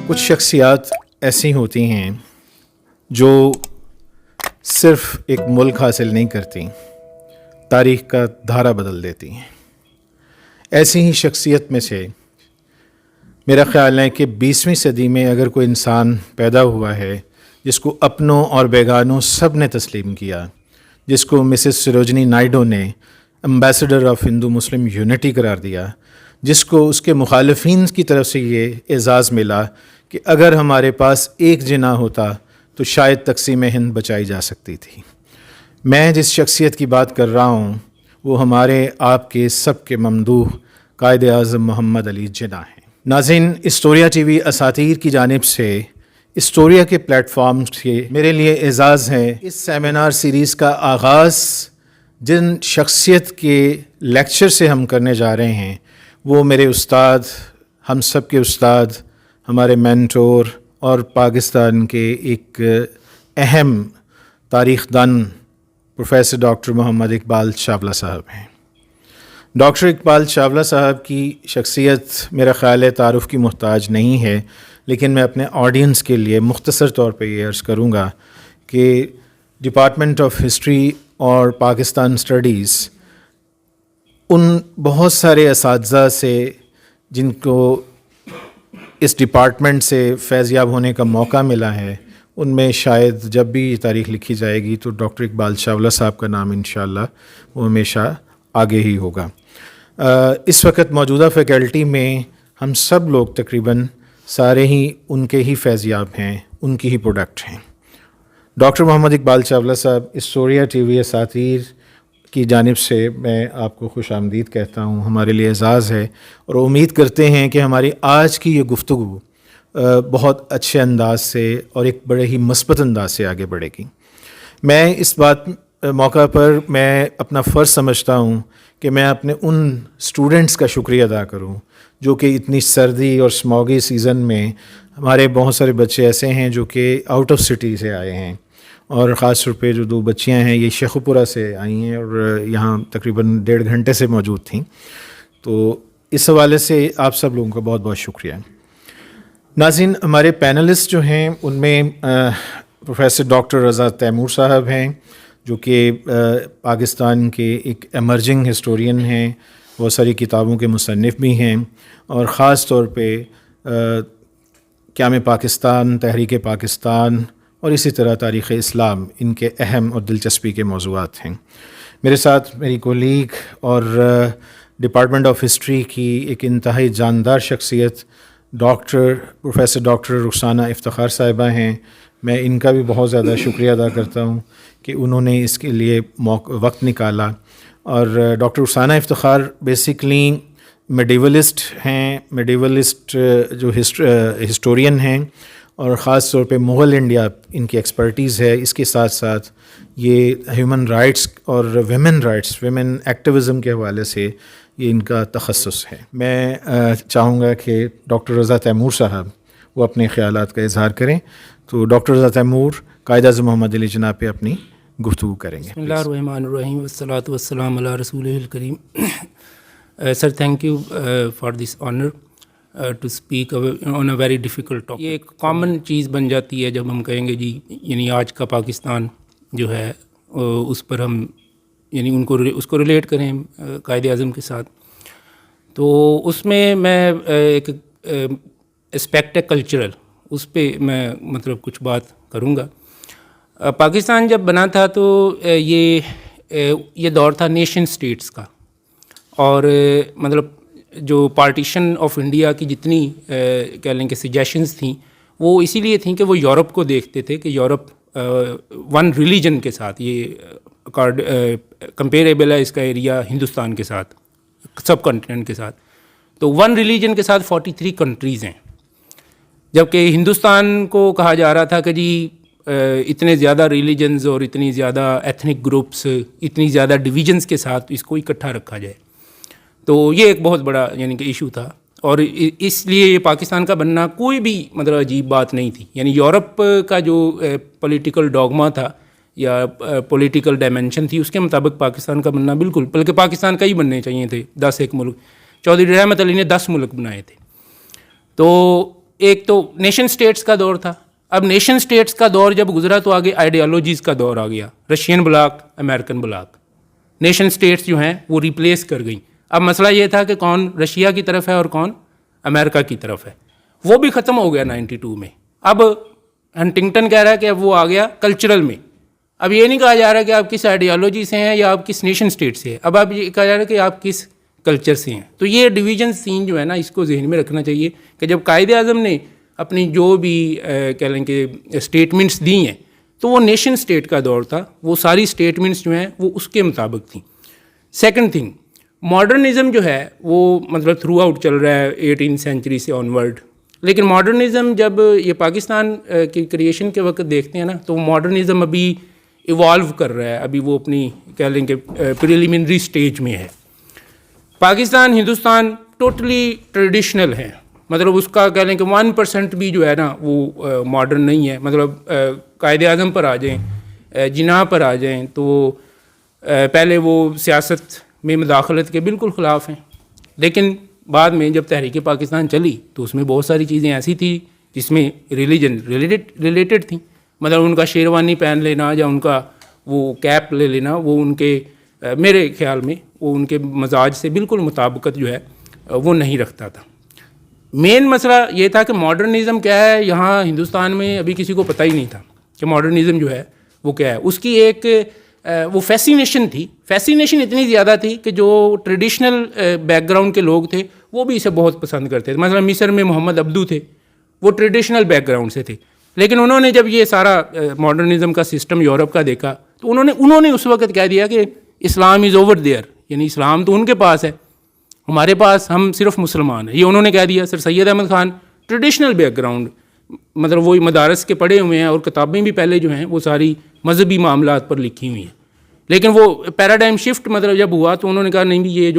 کچھ شخصیات ایسی ہوتی ہیں جو صرف ایک ملک حاصل نہیں کرتی، تاریخ کا دھارا بدل دیتی ہیں۔ ایسی ہی شخصیت میں سے میرا خیال ہے کہ 20ویں صدی میں اگر کوئی انسان پیدا ہوا ہے جس کو اپنوں اور بیگانوں سب نے تسلیم کیا، جس کو مسز سروجنی نائیڈو نے ambassador of Hindu Muslim unity قرار دیا، جس کو اس کے مخالفین کی طرف سے یہ اعزاز ملا کہ اگر ہمارے پاس ایک جناح ہوتا تو شاید تقسیم ہند بچائی جا سکتی تھی۔ میں جس شخصیت کی بات کر رہا ہوں وہ ہمارے آپ کے سب کے ممدوح قائد اعظم محمد علی جناح ہیں۔ ناظرین، اسٹوریا ٹی وی اساتیر کی جانب سے اسٹوریا کے پلیٹ فارم سے میرے لیے اعزاز ہے اس سیمینار سیریز کا آغاز جن شخصیت کے لیکچر سے ہم کرنے جا رہے ہیں وہ میرے استاد، ہم سب کے استاد، ہمارے مینٹور اور پاکستان کے ایک اہم تاریخ دان پروفیسر ڈاکٹر محمد اقبال چاولہ صاحب ہیں۔ ڈاکٹر اقبال چاولہ صاحب کی شخصیت میرا خیال ہے تعارف کی محتاج نہیں ہے، لیکن میں اپنے آڈینس کے لیے مختصر طور پہ یہ عرض کروں گا کہ ڈپارٹمنٹ آف ہسٹری اور پاکستان اسٹڈیز ان بہت سارے اساتذہ سے جن کو اس ڈپارٹمنٹ سے فیض یاب ہونے کا موقع ملا ہے، ان میں شاید جب بھی یہ تاریخ لکھی جائے گی تو ڈاکٹر اقبال چاولہ صاحب کا نام انشاءاللہ وہ ہمیشہ آگے ہی ہوگا۔ اس وقت موجودہ فیکلٹی میں ہم سب لوگ تقریباً سارے ہی ان کے ہی فیض یاب ہیں، ان کی ہی پروڈکٹ ہیں۔ ڈاکٹر محمد اقبال چاولہ صاحب اسٹوریا ٹی وی اساتیر کی جانب سے میں آپ کو خوش آمدید کہتا ہوں، ہمارے لیے اعزاز ہے اور امید کرتے ہیں کہ ہماری آج کی یہ گفتگو بہت اچھے انداز سے اور ایک بڑے ہی مثبت انداز سے آگے بڑھے گی۔ میں اس موقع پر میں اپنا فرض سمجھتا ہوں کہ میں اپنے ان اسٹوڈنٹس کا شکریہ ادا کروں جو کہ اتنی سردی اور اسموگی سیزن میں ہمارے بہت سارے بچے ایسے ہیں جو کہ آؤٹ آف سٹی سے آئے ہیں، اور خاص طور پہ جو 2 بچیاں ہیں یہ شیخوپورہ سے آئی ہیں اور یہاں تقریباً 1.5 گھنٹے سے موجود تھیں، تو اس حوالے سے آپ سب لوگوں کا بہت بہت شکریہ۔ ناظرین، ہمارے پینلسٹ جو ہیں ان میں پروفیسر ڈاکٹر رضا تیمور صاحب ہیں جو کہ پاکستان کے ایک ایمرجنگ ہسٹورین ہیں، بہت ساری کتابوں کے مصنف بھی ہیں، اور خاص طور پہ قیام پاکستان، تحریک پاکستان اور اسی طرح تاریخ اسلام ان کے اہم اور دلچسپی کے موضوعات ہیں۔ میرے ساتھ میری کولیگ اور ڈپارٹمنٹ آف ہسٹری کی ایک انتہائی جاندار شخصیت پروفیسر ڈاکٹر رخسانہ افتخار صاحبہ ہیں۔ میں ان کا بھی بہت زیادہ شکریہ ادا کرتا ہوں کہ انہوں نے اس کے لیے وقت نکالا، اور ڈاکٹر رخسانہ افتخار بیسیکلی میڈیولسٹ ہیں، میڈیولسٹ جو ہسٹورین ہیں، اور خاص طور پہ مغل انڈیا ان کی ایکسپرٹیز ہے۔ اس کے ساتھ ساتھ یہ ہیومن رائٹس اور ویمن ایکٹیوزم کے حوالے سے یہ ان کا تخصص ہے۔ میں چاہوں گا کہ ڈاکٹر رضا تیمور صاحب وہ اپنے خیالات کا اظہار کریں، تو ڈاکٹر رضا تیمور قائد اعظم محمد علی جناح پہ اپنی گفتگو کریں گے۔ بسم اللہ الرحمن الرحیم والصلاۃ والسلام علی رسول الکریم۔ Sir, thank you for this honour to speak on a very difficult topic. یہ ایک کامن چیز بن جاتی ہے جب ہم کہیں گے جی یعنی آج کا پاکستان جو ہے اس پر ہم یعنی اس کو ریلیٹ کریں قائد اعظم کے ساتھ، تو اس میں ایک اسپیکٹ ہے کلچرل، اس پہ میں مطلب کچھ بات کروں گا۔ پاکستان جب بنا تھا تو یہ دور تھا نیشن سٹیٹس کا، اور مطلب جو پارٹیشن آف انڈیا کی جتنی کہہ لیں کہ سجیشنز تھیں وہ اسی لیے تھیں کہ وہ یورپ کو دیکھتے تھے کہ یورپ ون ریلیجن کے ساتھ، یہ کمپیریبل ہے اس کا ایریا ہندوستان کے ساتھ، سب کنٹیننٹ کے ساتھ، تو ون ریلیجن کے ساتھ 43 کنٹریز ہیں، جبکہ ہندوستان کو کہا جا رہا تھا کہ جی اتنے زیادہ ریلیجنز اور اتنی زیادہ ایتھنک گروپس، اتنی زیادہ ڈویژنز کے ساتھ اس کو اکٹھا رکھا جائے۔ تو یہ ایک بہت بڑا یعنی کہ ایشو تھا، اور اس لیے یہ پاکستان کا بننا کوئی بھی مطلب عجیب بات نہیں تھی۔ یعنی یورپ کا جو پولیٹیکل ڈوگما تھا یا پولیٹیکل ڈائمنشن تھی اس کے مطابق پاکستان کا بننا بالکل، بلکہ پاکستان کا ہی بننے چاہیے تھے 10 ایک ملک۔ چودھری رحمت علی نے 10 ملک بنائے تھے۔ تو ایک تو نیشن سٹیٹس کا دور تھا. اب نیشن سٹیٹس کا دور جب گزرا تو آگے آئیڈیالوجیز کا دور آ گیا. Russian bloc, American bloc, nation states جو ہیں وہ ریپلیس کر گئیں. اب مسئلہ یہ تھا کہ کون رشیا کی طرف ہے اور کون امریکہ کی طرف ہے. وہ بھی ختم ہو گیا 92 میں. اب ہنٹنگٹن کہہ رہا ہے کہ اب وہ آ گیا کلچرل میں. اب یہ نہیں کہا جا رہا کہ آپ کس آئیڈیالوجی سے ہیں یا آپ کس نیشن سٹیٹ سے ہیں، اب آپ یہ کہا جا رہا ہے کہ آپ کس کلچر سے ہیں. تو یہ ڈویژن سین جو ہے نا، اس کو ذہن میں رکھنا چاہیے کہ جب قائد اعظم نے اپنی جو بھی کہہ لیں کہ اسٹیٹمنٹس دی ہیں تو وہ نیشن سٹیٹ کا دور تھا. وہ ساری اسٹیٹمنٹس جو ہیں وہ اس کے مطابق تھیں. سیکنڈ تھنگ، ماڈرنزم جو ہے وہ مطلب تھرو آؤٹ چل رہا ہے 18 سینچری سے آن ورڈ. لیکن ماڈرنزم جب یہ پاکستان کی کریشن کے وقت دیکھتے ہیں نا تو ماڈرنزم ابھی ایوالو کر رہا ہے. ابھی وہ اپنی کہہ لیں کہ پریلیمنری سٹیج میں ہے. پاکستان، ہندوستان ٹوٹلی ٹریڈیشنل ہے. مطلب اس کا کہہ لیں کہ 1% بھی جو ہے نا وہ ماڈرن نہیں ہے. مطلب قائد اعظم پر آ جائیں، جناح پر آ جائیں تو پہلے وہ سیاست میں مداخلت کے بالکل خلاف ہیں. لیکن بعد میں جب تحریک پاکستان چلی تو اس میں بہت ساری چیزیں ایسی تھیں جس میں ریلیجن ریلیٹڈ تھیں. مطلب ان کا شیروانی پہن لینا یا ان کا وہ کیپ لے لینا، وہ ان کے میرے خیال میں وہ ان کے مزاج سے بالکل مطابقت جو ہے وہ نہیں رکھتا تھا. مین مسئلہ یہ تھا کہ ماڈرنزم کیا ہے. یہاں ہندوستان میں ابھی کسی کو پتہ ہی نہیں تھا کہ ماڈرنزم جو ہے وہ کیا ہے. اس کی ایک وہ فیسینیشن تھی. فیسینیشن اتنی زیادہ تھی کہ جو ٹریڈیشنل بیک گراؤنڈ کے لوگ تھے وہ بھی اسے بہت پسند کرتے تھے. مثلا مصر میں محمد عبدو تھے، وہ ٹریڈیشنل بیک گراؤنڈ سے تھے. لیکن انہوں نے جب یہ سارا ماڈرنزم کا سسٹم یورپ کا دیکھا تو انہوں نے اس وقت کہہ دیا کہ اسلام از اوور دیئر، یعنی اسلام تو ان کے پاس ہے، ہمارے پاس ہم صرف مسلمان ہیں. یہ انہوں نے کہہ دیا. Sir Syed Ahmad Khan traditional background, مطلب وہی مدارس کے پڑھے ہوئے ہیں اور کتابیں بھی پہلے جو ہیں وہ ساری مذہبی معاملات پر لکھی ہوئی ہیں. لیکن وہ پیراڈائم شفٹ مطلب جب ہوا تو انہوں نے کہا نہیں بھی یہ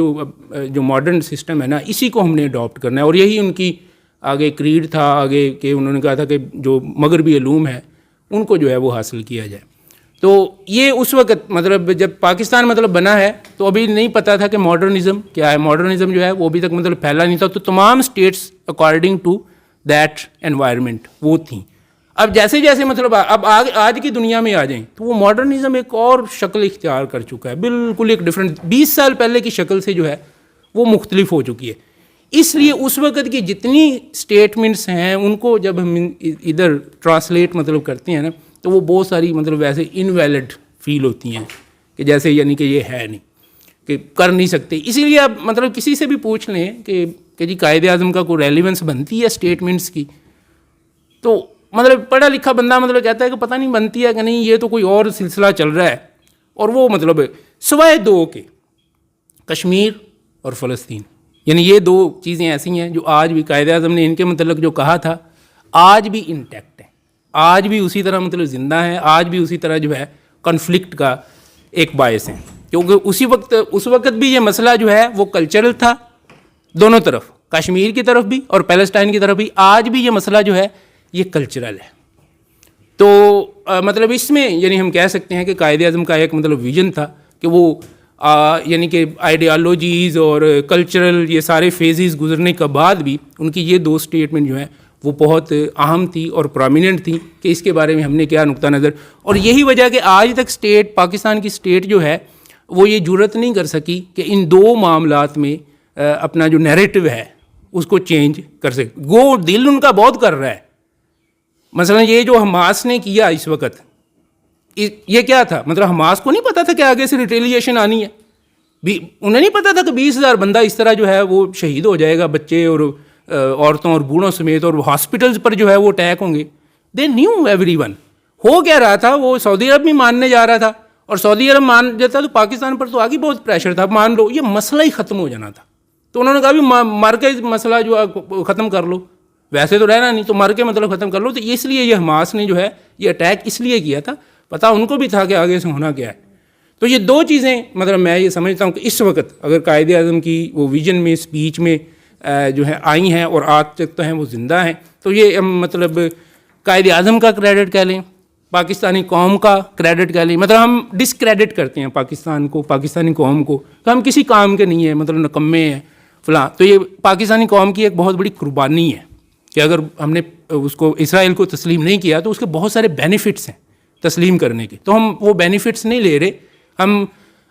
جو ماڈرن سسٹم ہے نا اسی کو ہم نے اڈاپٹ کرنا ہے. اور یہی ان کی آگے کریڈ تھا آگے کہ انہوں نے کہا تھا کہ جو مغربی علوم ہے ان کو جو ہے وہ حاصل کیا جائے. تو یہ اس وقت مطلب جب پاکستان مطلب بنا ہے تو ابھی نہیں پتہ تھا کہ ماڈرنزم کیا ہے. ماڈرنزم جو ہے وہ ابھی تک مطلب پھیلا نہیں تھا. تو تمام states according to that environment وہ تھیں. اب جیسے جیسے مطلب اب آج کی دنیا میں آ جائیں تو وہ ماڈرنزم ایک اور شکل اختیار کر چکا ہے، بالکل ایک ڈفرینٹ 20 سال پہلے کی شکل سے جو ہے وہ مختلف ہو چکی ہے. اس لیے اس وقت کی جتنی اسٹیٹمنٹس ہیں ان کو جب ہم ادھر ٹرانسلیٹ مطلب کرتے ہیں نا تو وہ بہت ساری مطلب ویسے انویلڈ فیل ہوتی ہیں کہ جیسے یعنی کہ یہ ہے نہیں، کہ کر نہیں سکتے. اسی لیے آپ مطلب کسی سے بھی پوچھ لیں کہ جی قائد اعظم کا کوئی ریلیونس بنتی ہے اسٹیٹمنٹس کی، تو مطلب پڑھا لکھا بندہ مطلب کہتا ہے کہ پتہ نہیں بنتی ہے کہ نہیں، یہ تو کوئی اور سلسلہ چل رہا ہے. اور وہ مطلب سوائے دو کے کشمیر اور فلسطین، یعنی یہ دو چیزیں ایسی ہیں جو آج بھی قائد اعظم نے ان کے متعلق جو کہا تھا آج بھی انٹیکٹ ہے، آج بھی اسی طرح مطلب زندہ ہیں، آج بھی اسی طرح جو ہے کنفلکٹ کا ایک باعث ہیں. کیونکہ اس وقت بھی یہ مسئلہ جو ہے وہ کلچرل تھا دونوں طرف، کشمیر کی طرف بھی اور پیلسٹائن کی طرف بھی. آج بھی یہ مسئلہ جو ہے یہ کلچرل ہے. تو مطلب اس میں یعنی ہم کہہ سکتے ہیں کہ قائد اعظم کا ایک مطلب ویژن تھا کہ وہ یعنی کہ آئیڈیالوجیز اور کلچرل یہ سارے فیزز گزرنے کے بعد بھی ان کی یہ دو اسٹیٹمنٹ جو ہیں وہ بہت اہم تھی اور پرومیننٹ تھی کہ اس کے بارے میں ہم نے کیا نقطہ نظر. اور یہی وجہ کہ آج تک اسٹیٹ پاکستان کی اسٹیٹ جو ہے وہ یہ جرت نہیں کر سکی کہ ان دو معاملات میں اپنا جو نیریٹو ہے اس کو چینج کر سکے. گو دل ان کا بہت کر رہا ہے. مثلا یہ جو حماس نے کیا اس وقت یہ کیا تھا، مطلب حماس کو نہیں پتا تھا کہ آگے سے ریٹیلیشن آنی ہے. انہیں نہیں پتا تھا کہ 20,000 بندہ اس طرح جو ہے وہ شہید ہو جائے گا، بچے اور عورتوں اور بوڑھوں سمیت، اور ہاسپٹلز پر جو ہے وہ اٹیک ہوں گے. They knew every one. ہو کیا رہا تھا، وہ سعودی عرب بھی ماننے جا رہا تھا اور سعودی عرب مان جاتا تو پاکستان پر تو آگے بہت پریشر تھا، مان لو یہ مسئلہ ہی ختم ہو جانا تھا. تو انہوں نے کہا بھی مر کے مسئلہ جو ختم کر لو، ویسے تو رہنا نہیں تو مر کے مطلب ختم کر لو. تو اس لیے یہ حماس نے جو ہے یہ اٹیک اس لیے کیا تھا، پتہ ان کو بھی تھا کہ آگے سے ہونا کیا ہے. تو یہ دو چیزیں مطلب میں یہ سمجھتا ہوں کہ اس وقت اگر قائد اعظم کی وہ ویژن میں اسپیچ میں جو ہے آئی ہیں اور آج تک تو ہیں وہ زندہ ہیں، تو یہ مطلب قائد اعظم کا کریڈٹ کہہ لیں، پاکستانی قوم کا کریڈٹ کہہ لیں. مطلب ہم ڈسکریڈٹ کرتے ہیں پاکستان کو، پاکستانی قوم کو کہ ہم کسی کام کے نہیں ہیں، مطلب نکمے ہیں فلاں. تو یہ پاکستانی قوم کی ایک بہت بڑی قربانی ہے کہ اگر ہم نے اس کو اسرائیل کو تسلیم نہیں کیا تو اس کے بہت سارے بینیفٹس ہیں تسلیم کرنے کے, تو ہم وہ بینیفٹس نہیں لے رہے. ہم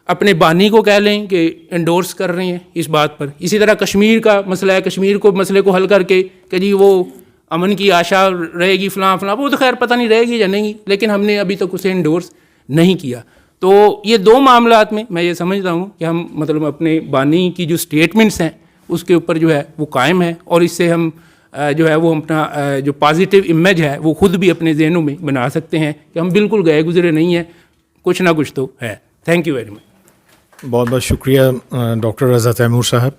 اپنے بانی کو کہہ لیں کہ انڈورس کر رہے ہیں اس بات پر. اسی طرح کشمیر کا مسئلہ ہے, کشمیر کو مسئلے کو حل کر کے کہ جی وہ امن کی آشا رہے گی فلاں فلاں, وہ تو خیر پتہ نہیں رہے گی یا نہیں, لیکن ہم نے ابھی تک اسے انڈورس نہیں کیا. تو یہ دو معاملات میں یہ سمجھتا ہوں کہ ہم مطلب اپنے بانی کی جو اسٹیٹمنٹس ہیں اس کے اوپر جو ہے وہ قائم ہے, اور اس سے ہم جو ہے وہ اپنا جو پازیٹیو امیج ہے وہ خود بھی اپنے ذہنوں میں بنا سکتے ہیں کہ ہم بالکل گئے گزرے نہیں ہیں, کچھ نہ کچھ تو ہے. Thank you very much. بہت بہت شکریہ ڈاکٹر رضا تیمور صاحب.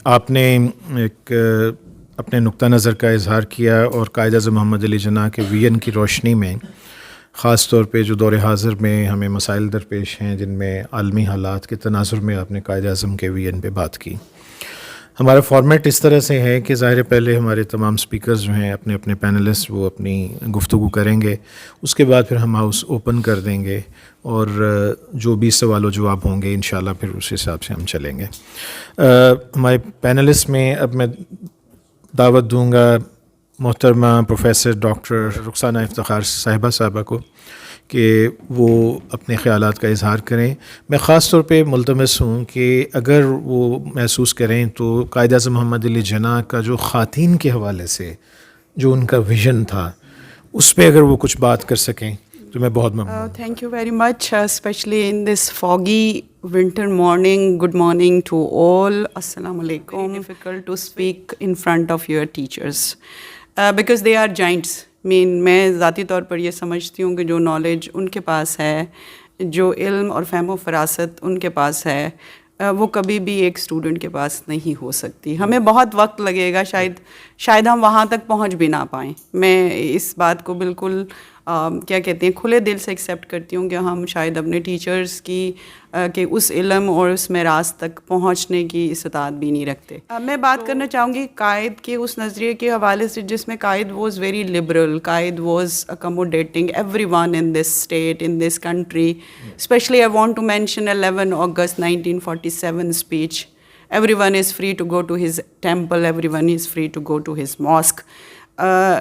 آپ نے ایک اپنے نقطہ نظر کا اظہار کیا اور قائد اعظم محمد علی جناح کے ویژن کی روشنی میں خاص طور پہ جو دور حاضر میں ہمیں مسائل درپیش ہیں جن میں عالمی حالات کے تناظر میں آپ نے قائد اعظم کے ویژن پہ بات کی. ہمارا فارمیٹ اس طرح سے ہے کہ ظاہر پہلے ہمارے تمام سپیکرز جو ہیں اپنے اپنے پینلسٹ وہ اپنی گفتگو کریں گے, اس کے بعد پھر ہم ہاؤس اوپن کر دیں گے اور جو بھی سوال و جواب ہوں گے انشاءاللہ پھر اس حساب سے ہم چلیں گے. ہمارے پینلسٹ میں اب میں دعوت دوں گا محترمہ پروفیسر ڈاکٹر رخسانہ افتخار صاحبہ کو کہ وہ اپنے خیالات کا اظہار کریں. میں خاص طور پہ ملتمس ہوں کہ اگر وہ محسوس کریں تو قائد اعظم محمد علی جناح کا جو خواتین کے حوالے سے جو ان کا ویژن تھا اس پہ اگر وہ کچھ بات کر سکیں تو میں بہت ممنون. Thank you very much, especially in this foggy winter morning. Good morning to all. Assalamu alaikum. Difficult to speak in front of your teachers because they are giants. میں ذاتی طور پر یہ سمجھتی ہوں کہ جو نالج ان کے پاس ہے, جو علم اور فہم و فراست ان کے پاس ہے, وہ کبھی بھی ایک اسٹوڈنٹ کے پاس نہیں ہو سکتی. ہمیں بہت وقت لگے گا, شاید ہم وہاں تک پہنچ بھی نہ پائیں. میں اس بات کو بالکل کیا کہتے ہیں کھلے دل سے ایکسیپٹ کرتی ہوں کہ ہم شاید اپنے ٹیچرز کی کہ اس علم اور اس میراث تک پہنچنے کی استطاعت بھی نہیں رکھتے. میں بات کرنا چاہوں گی قائد کے اس نظریے کے حوالے سے جس میں قائد واز ویری لبرل, قائد was accommodating every one in this state, in this country. Especially I want to mention 11 August 1947 speech. Every one is free to go to his temple, every one is free to go to his mosque.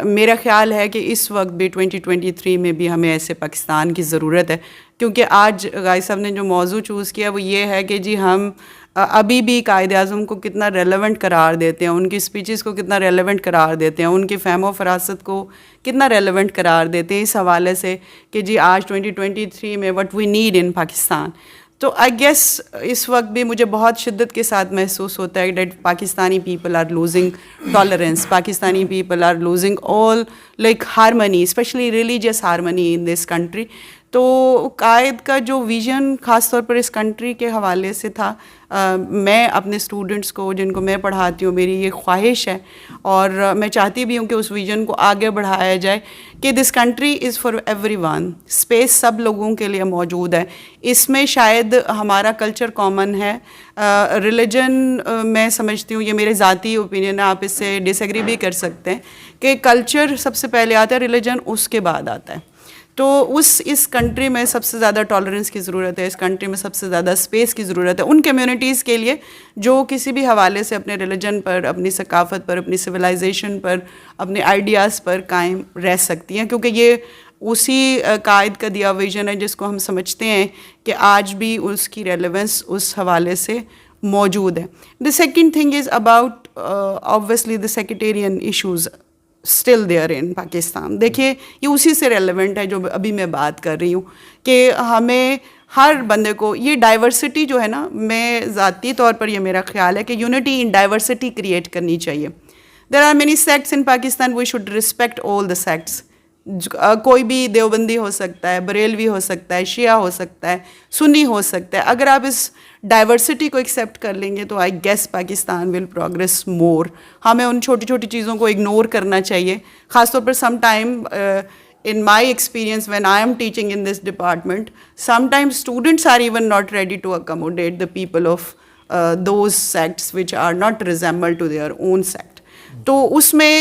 میرا خیال ہے کہ اس وقت بھی 2023 میں بھی ہمیں ایسے پاکستان کی ضرورت ہے, کیونکہ آج غائد صاحب نے جو موضوع چوز کیا وہ یہ ہے کہ جی ہم ابھی بھی قائد اعظم کو کتنا ریلیونٹ قرار دیتے ہیں, ان کی اسپیچز کو کتنا ریلیونٹ قرار دیتے ہیں, ان کی فہم و فراست کو کتنا ریلیونٹ قرار دیتے ہیں اس حوالے سے کہ جی آج 2023 میں what we need in Pakistan. تو آئی گیس اس وقت بھی مجھے بہت شدت کے ساتھ محسوس ہوتا ہے that Pakistani people are losing tolerance, Pakistani people are losing all like harmony, especially religious harmony in this country. تو قائد کا جو ویژن خاص طور پر اس کنٹری کے حوالے سے تھا, میں اپنے اسٹوڈنٹس کو جن کو میں پڑھاتی ہوں میری یہ خواہش ہے اور میں چاہتی بھی ہوں کہ اس ویژن کو آگے بڑھایا جائے کہ this country is for every one, space سب لوگوں کے لیے موجود ہے. اس میں شاید ہمارا کلچر کامن ہے, ریلیجن میں سمجھتی ہوں, یہ میرے ذاتی اوپینین ہے, آپ اس سے ڈس ایگری بھی کر سکتے ہیں کہ کلچر سب سے پہلے آتا ہے, ریلیجن اس کے بعد آتا ہے. تو اس کنٹری میں سب سے زیادہ ٹالرنس کی ضرورت ہے, اس کنٹری میں سب سے زیادہ اسپیس کی ضرورت ہے ان کمیونٹیز کے لیے جو کسی بھی حوالے سے اپنے ریلیجن پر, اپنی ثقافت پر, اپنی سویلائزیشن پر, اپنے آئیڈیاز پر قائم رہ سکتی ہیں, کیونکہ یہ اسی قائد کا دیا ویژن ہے جس کو ہم سمجھتے ہیں کہ آج بھی اس کی ریلیونس اس حوالے سے موجود ہے. The second thing is about obviously the sectarian issues still there in Pakistan. دیکھیے یہ اسی سے ریلیونٹ ہے جو ابھی میں بات کر رہی ہوں کہ ہمیں ہر بندے کو یہ ڈائیورسٹی جو ہے نا, میں ذاتی طور پر یہ میرا خیال ہے کہ یونٹی ان ڈائیورسٹی کریٹ کرنی چاہیے. There are many sects in Pakistan, we should respect all the sects. کوئی بھی دیوبندی ہو سکتا ہے, بریلوی ہو سکتا ہے, شیعہ ہو سکتا ہے, سنی ہو سکتا ہے. اگر آپ اس ڈائیورسٹی کو ایکسیپٹ کر لیں گے تو I guess Pakistan will progress more. ہمیں ان چھوٹی چھوٹی چیزوں کو اگنور کرنا چاہیے. خاص طور پر some time in my experience when I am teaching in this department, sometimes students are even not ready to accommodate the people of those sects which are not resemble to their own sect. تو اس میں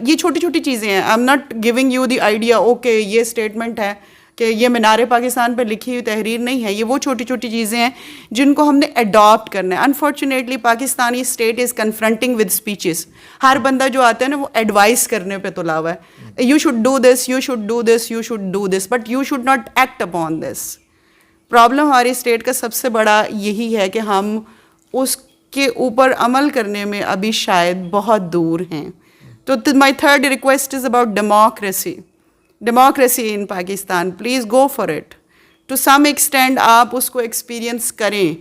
یہ چھوٹی چھوٹی چیزیں ہیں. I am not giving you the idea okay یہ statement ہے کہ یہ مینار پاکستان پر لکھی ہوئی تحریر نہیں ہے, یہ وہ چھوٹی چھوٹی چیزیں ہیں جن کو ہم نے اڈاپٹ کرنا ہے. Unfortunately Pakistani state is confronting with speeches. ہر بندہ جو آتا ہے نا وہ ایڈوائز کرنے پہ تلا ہوا ہے, you should do this, you should do this, you should do this, but you should not act upon this. Problem ہماری اسٹیٹ کا سب سے بڑا یہی ہے کہ ہم اس کے اوپر عمل کرنے میں ابھی شاید بہت دور ہیں. تو my third request is about democracy. Democracy in Pakistan, please go for it. To some extent آپ اس کو ایکسپیرئنس کریں.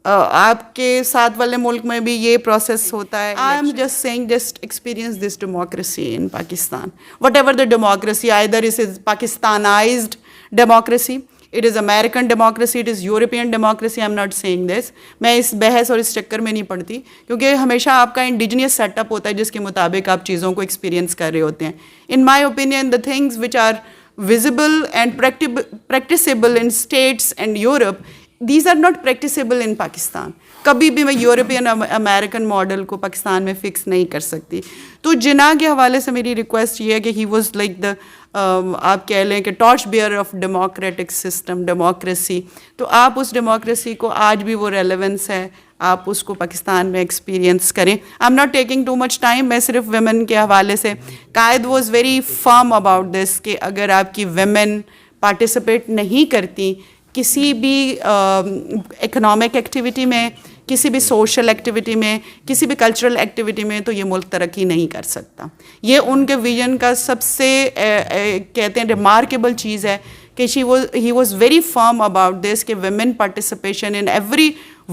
آپ کے ساتھ والے ملک میں بھی یہ پروسیس ہوتا ہے. I am just seeing just experience this democracy in Pakistan. Whatever the democracy, either it is Pakistanized democracy, it is American democracy, it is European democracy, I am not saying this. میں اس بحث اور اس چکر میں نہیں پڑتی, کیونکہ ہمیشہ آپ کا انڈیجنیس سیٹ اپ ہوتا ہے جس کے مطابق آپ چیزوں کو ایکسپیرینس کر رہے ہوتے ہیں. In my opinion, the things which are visible and practicable in states and Europe, these are not practicable in Pakistan. کبھی بھی میں یورپین امریکن ماڈل کو پاکستان میں فکس نہیں کر سکتی. تو جناح کے حوالے سے میری ریکویسٹ یہ ہے کہ ہی واز لائک دا, آپ کہہ لیں کہ torch bearer of democratic system, democracy. تو آپ اس ڈیموکریسی کو آج بھی وہ ریلیونس ہے, آپ اس کو پاکستان میں ایکسپیرینس کریں. I am not taking too much time. میں صرف ویمن کے حوالے سے, قائد was very firm about this کہ اگر آپ کی ویمن پارٹیسپیٹ نہیں کرتی کسی بھی اکنامک ایکٹیویٹی میں, کسی بھی سوشل ایکٹیویٹی میں, کسی بھی کلچرل ایکٹیویٹی میں, تو یہ ملک ترقی نہیں کر سکتا. یہ ان کے ویژن کا سب سے کہتے ہیں ریمارکیبل چیز ہے کہ he was very firm about this کہ women participation in every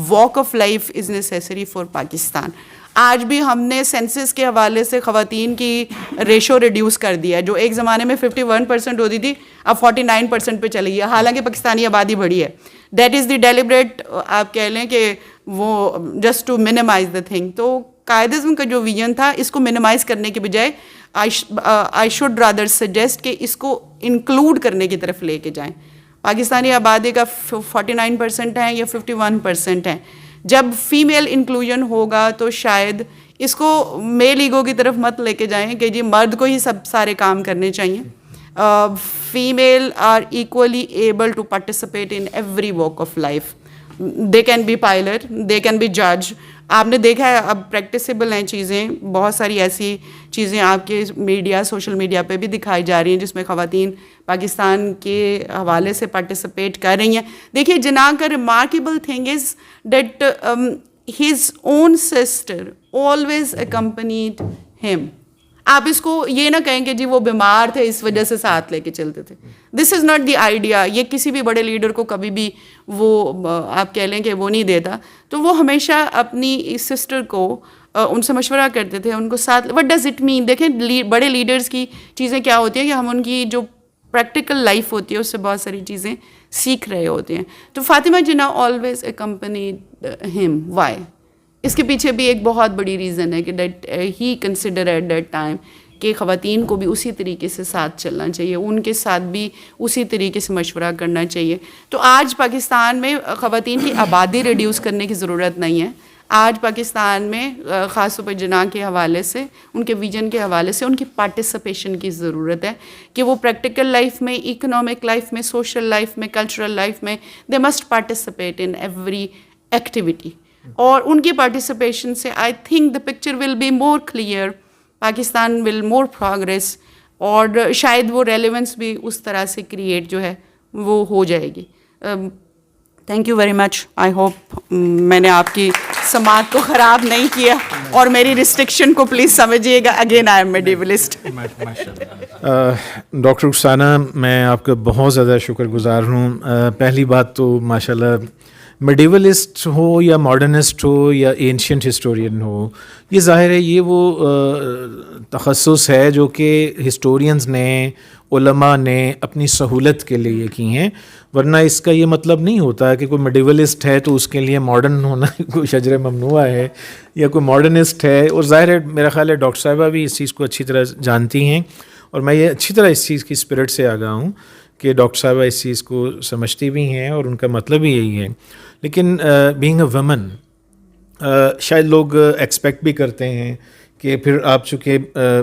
walk of life is necessary for Pakistan. آج بھی ہم نے سینسس کے حوالے سے خواتین کی ریشو ریڈیوس کر دیا ہے, جو ایک زمانے میں 51% ہوتی تھی اب 49% پہ چلی ہے, حالانکہ پاکستانی آبادی بڑھی ہے. دیٹ از دی ڈیلیبریٹ, آپ کہہ لیں کہ وہ just to minimize the thing. تو قائد اعظم کا جو ویژن تھا اس کو منیمائز کرنے کے بجائے آئی شوڈ رادر سجیسٹ کہ اس کو انکلوڈ کرنے کی طرف لے کے جائیں. پاکستانی آبادی کا 49% ہے یا 51% ہے. جب فیمیل انکلوژن ہوگا تو شاید اس کو میل ایگو کی طرف مت لے کے جائیں کہ جی مرد کو ہی سب سارے کام کرنے چاہیے. Female are equally able to participate in every walk of life. They can be pilot, they can be جج. آپ نے دیکھا ہے اب پریکٹیسیبل ہیں چیزیں, بہت ساری ایسی چیزیں آپ کے میڈیا, سوشل میڈیا پہ بھی دکھائی جا رہی ہیں جس میں خواتین پاکستان کے حوالے سے پارٹیسپیٹ کر رہی ہیں. دیکھیے جناح کا remarkable thing is that his own sister always accompanied ہم. آپ اس کو یہ نہ کہیں کہ جی وہ بیمار تھے اس وجہ سے ساتھ لے کے چلتے تھے. دس از ناٹ دی آئیڈیا. یہ کسی بھی بڑے لیڈر کو کبھی بھی وہ آپ کہہ لیں کہ وہ نہیں دیتا. تو وہ ہمیشہ اپنی سسٹر کو ان سے مشورہ کرتے تھے, ان کو ساتھ. What does it mean? دیکھیں بڑے لیڈرس کی چیزیں کیا ہوتی ہیں کہ ہم ان کی جو پریکٹیکل لائف ہوتی ہے اس سے بہت ساری چیزیں سیکھ رہے ہوتے ہیں. تو فاطمہ جناح آلویز اکمپنیڈ ہم. وائی؟ اس کے پیچھے بھی ایک بہت بڑی ریزن ہے کہ that he consider at that time کہ خواتین کو بھی اسی طریقے سے ساتھ چلنا چاہیے, ان کے ساتھ بھی اسی طریقے سے مشورہ کرنا چاہیے. تو آج پاکستان میں خواتین کی آبادی ریڈیوس کرنے کی ضرورت نہیں ہے. آج پاکستان میں خاص طور پر جناح کے حوالے سے, ان کے ویژن کے حوالے سے ان کی پارٹیسپیشن کی ضرورت ہے کہ وہ پریکٹیکل لائف میں, اکنامک لائف میں, سوشل لائف میں, کلچرل لائف میں they must participate in every activity. اور ان کی پارٹیسپیشن سے I think the picture will be more clear, Pakistan will more progress, اور شاید وہ ریلیونس بھی اس طرح سے کریٹ جو ہے وہ ہو جائے گی. Thank you very much. I hope میں نے آپ کی سماعت کو خراب نہیں کیا, اور میری ریسٹرکشن کو پلیز سمجھیے گا. Again I am medievalist. Doctor Rukhsana, میں آپ کا بہت زیادہ شکر گزار ہوں. پہلی بات تو ماشاء اللہ میڈیولسٹ ہو یا ماڈرنسٹ ہو یا اینشینٹ ہسٹورین ہو, یہ ظاہر ہے یہ وہ تخصص ہے جو کہ ہسٹورینز نے, علماء نے اپنی سہولت کے لیے کی ہیں. ورنہ اس کا یہ مطلب نہیں ہوتا کہ کوئی میڈیولسٹ ہے تو اس کے لیے ماڈرن ہونا کوئی شجر ممنوع ہے, یا کوئی ماڈرنسٹ ہے. اور ظاہر ہے میرا خیال ہے ڈاکٹر صاحبہ بھی اس چیز کو اچھی طرح جانتی ہیں, اور میں یہ اچھی طرح اس چیز کی اسپرٹ سے آگاہ ہوں کہ ڈاکٹر صاحبہ اس چیز کو سمجھتی بھی ہیں اور ان کا مطلب بھی یہی ہے. لیکن بینگ اے ویمن شاید لوگ ایکسپیکٹ بھی کرتے ہیں کہ پھر آپ چونکہ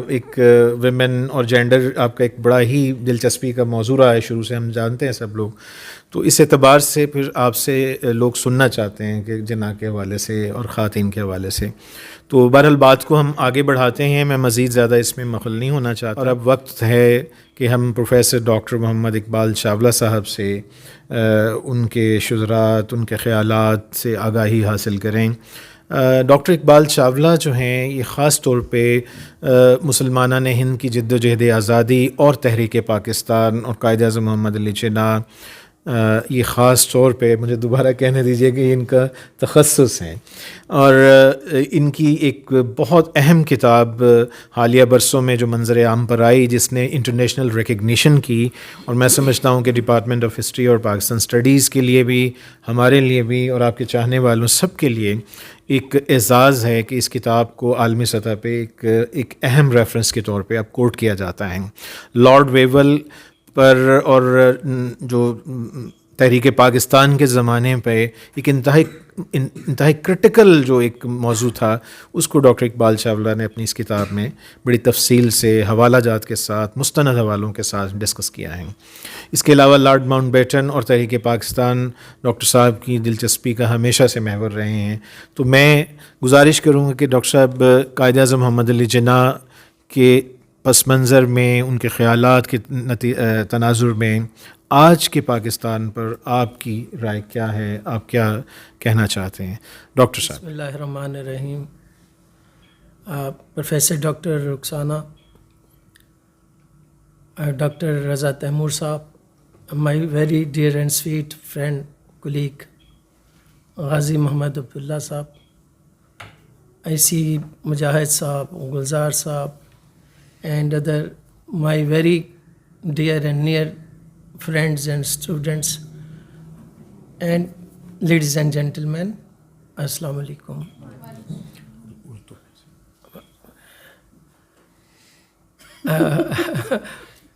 ایک ویمن اور جینڈر آپ کا ایک بڑا ہی دلچسپی کا موضوع رہا ہے شروع سے، ہم جانتے ہیں سب لوگ، تو اس اعتبار سے پھر آپ سے لوگ سننا چاہتے ہیں کہ جنا کے حوالے سے اور خواتین کے حوالے سے. تو بہرحال بات کو ہم آگے بڑھاتے ہیں، میں مزید زیادہ اس میں مخل نہیں ہونا چاہتا، اور اب وقت ہے کہ ہم پروفیسر ڈاکٹر محمد اقبال چاولہ صاحب سے ان کے شذرات، ان کے خیالات سے آگاہی حاصل کریں. ڈاکٹر اقبال چاولہ جو ہیں یہ خاص طور پہ مسلمانان ہند کی جد و جہد آزادی اور تحریک پاکستان اور قائد اعظم محمد علی جناح، یہ خاص طور پہ مجھے دوبارہ کہنے دیجیے کہ ان کا تخصص ہے، اور ان کی ایک بہت اہم کتاب حالیہ برسوں میں جو منظر عام پر آئی، جس نے انٹرنیشنل ریکگنیشن کی، اور میں سمجھتا ہوں کہ ڈپارٹمنٹ آف ہسٹری اور پاکستان اسٹڈیز کے لیے بھی، ہمارے لیے بھی، اور آپ کے چاہنے والوں سب کے لیے ایک اعزاز ہے کہ اس کتاب کو عالمی سطح پہ ایک اہم ریفرنس کے طور پہ اب کوٹ کیا جاتا ہے. لارڈ ویول پر اور جو تحریک پاکستان کے زمانے پہ ایک انتہائی کرٹیکل جو ایک موضوع تھا، اس کو ڈاکٹر اقبال چاولہ نے اپنی اس کتاب میں بڑی تفصیل سے حوالہ جات کے ساتھ، مستند حوالوں کے ساتھ ڈسکس کیا ہے. اس کے علاوہ لارڈ ماؤنٹ بیٹن اور تحریک پاکستان ڈاکٹر صاحب کی دلچسپی کا ہمیشہ سے محور رہے ہیں. تو میں گزارش کروں گا کہ ڈاکٹر صاحب قائد اعظم محمد علی جناح کے پس منظر میں، ان کے خیالات کے تناظر میں آج کے پاکستان پر آپ کی رائے کیا ہے؟ آپ کیا کہنا چاہتے ہیں ڈاکٹر صاحب؟ بسم اللہ الرحمن الرحیم. Professor doctor Rukhsana, doctor Raza Taimur sahib, my very dear and sweet friend colleague Ghazi Muhammad Abdullah sahib, ایسی مجاہد صاحب، گلزار صاحب، and other my very dear and near friends and students, and ladies and gentlemen, assalamu alaikum.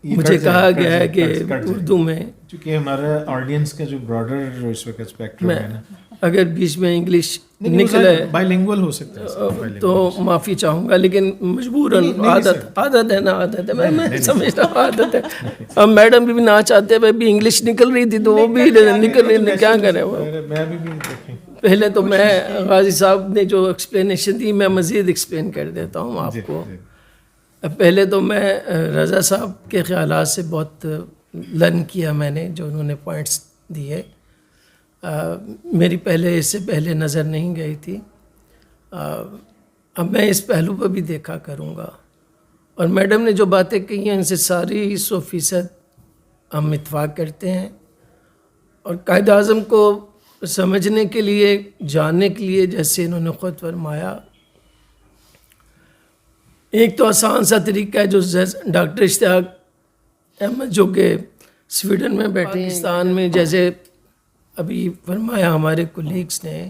مجھے کہا گیا ہے کہ اردو میں، چونکہ ہمارا آڈینس کا جو براڈر اس وقت اسپیکٹرم ہے نا، اگر بیچ میں انگلش نکلے بائی لینگول ہو سکتا ہے تو معافی چاہوں گا، لیکن مجبوراً عادت ہے نا، عادت ہے، میں سمجھتا ہوں عادت ہے. اب میڈم بھی نہ چاہتے ہوئے بھی انگلش نکل رہی تھی تو وہ بھی نکل رہی، کیا کریں وہ. پہلے تو میں غازی صاحب نے جو ایکسپلینیشن دی، میں مزید ایکسپلین کر دیتا ہوں آپ کو. پہلے تو میں رضا صاحب کے خیالات سے بہت لرن کیا میں نے، جو انہوں نے پوائنٹس دیے، میری پہلے اس سے پہلے نظر نہیں گئی تھی. اب میں اس پہلو پہ بھی دیکھا کروں گا، اور میڈم نے جو باتیں کہی ہیں ان سے ساری 100% ہم اتفاق کرتے ہیں. اور قائد اعظم کو سمجھنے کے لیے، جاننے کے لیے، جیسے انہوں نے خود فرمایا، ایک تو آسان سا طریقہ ہے جو ڈاکٹر اشتیاق احمد جو کہ سویڈن میں بیٹھے ہیں، پاکستان میں جیسے ابھی فرمایا ہمارے کولیگس نے،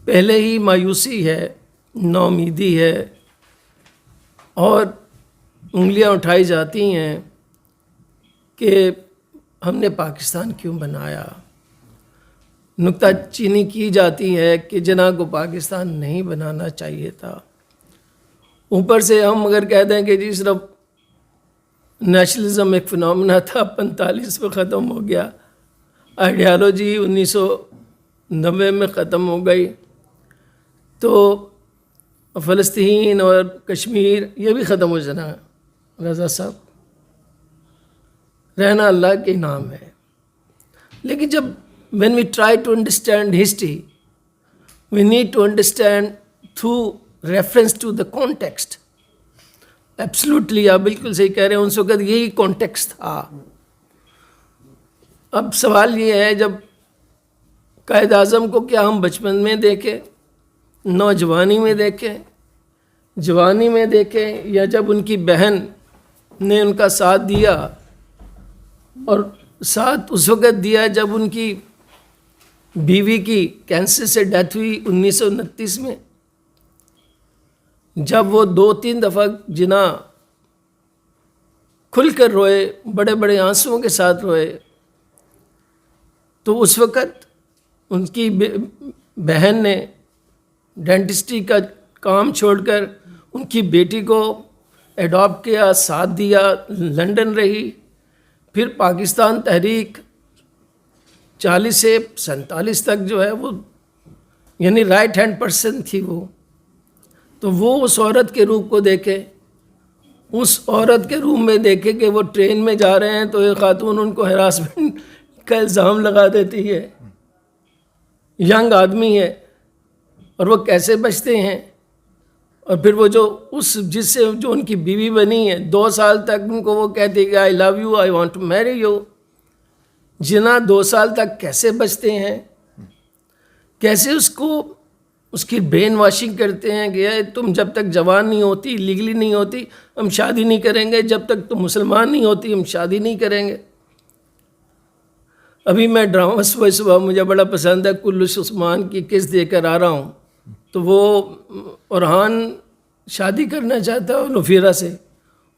پہلے ہی مایوسی ہے، ناامیدی ہے، اور انگلیاں اٹھائی جاتی ہیں کہ ہم نے پاکستان کیوں بنایا. نکتہ چینی کی جاتی ہے کہ جناح کو پاکستان نہیں بنانا چاہیے تھا. اوپر سے ہم اگر کہہ دیں کہ جی صرف نیشنلزم ایک فنومنا تھا، 45 میں ختم ہو گیا، آئیڈیالوجی 1990 میں ختم ہو گئی، تو فلسطین اور کشمیر یہ بھی ختم ہو جانا. رضا صاحب، رہنا اللہ کے نام ہے. لیکن جب when we try to understand history, we need to understand through reference to the context. Absolutely, آپ بالکل صحیح کہہ رہے ہیں، اس وقت یہی کانٹیکسٹ تھا. اب سوال یہ ہے، جب قائد اعظم کو کیا ہم بچپن میں دیکھیں، نوجوانی میں دیکھیں، جوانی میں دیکھیں، یا جب ان کی بہن نے ان کا ساتھ دیا، اور ساتھ اس وقت دیا جب ان کی بیوی کی کینسر سے ڈیتھ ہوئی 1929 میں، جب وہ 2-3 دفعہ جناح کھل کر روئے، بڑے بڑے آنسوؤں کے ساتھ روئے، تو اس وقت ان کی بہن نے ڈینٹسٹری کا کام چھوڑ کر ان کی بیٹی کو ایڈاپٹ کیا، ساتھ دیا، لندن رہی. پھر پاکستان تحریک 40 سے 47 تک جو ہے وہ یعنی رائٹ ہینڈ پرسن تھی وہ. تو وہ اس عورت کے روپ کو دیکھے، اس عورت کے روم میں دیکھے کہ وہ ٹرین میں جا رہے ہیں تو ایک خاتون ان کو ہراسمنٹ کا الزام لگا دیتی ہے. ینگ آدمی ہے اور وہ کیسے بچتے ہیں. اور پھر وہ جو جس سے جو ان کی بیوی بنی ہے 2 سال تک ان کو وہ کہتی کہ I love you, I want to marry you. جنا 2 سال تک کیسے بچتے ہیں، کیسے اس کی برین واشنگ کرتے ہیں کہ تم جب تک جوان نہیں ہوتی، لیگلی نہیں ہوتی، ہم شادی نہیں کریں گے، جب تک تم مسلمان نہیں ہوتی ہم شادی نہیں کریں گے. ابھی میں ڈرامہ صبح مجھے بڑا پسند ہے، کلش عثمان کی قسط دے کر آ رہا ہوں. تو وہ اورحان شادی کرنا چاہتا ہے نفیرہ سے،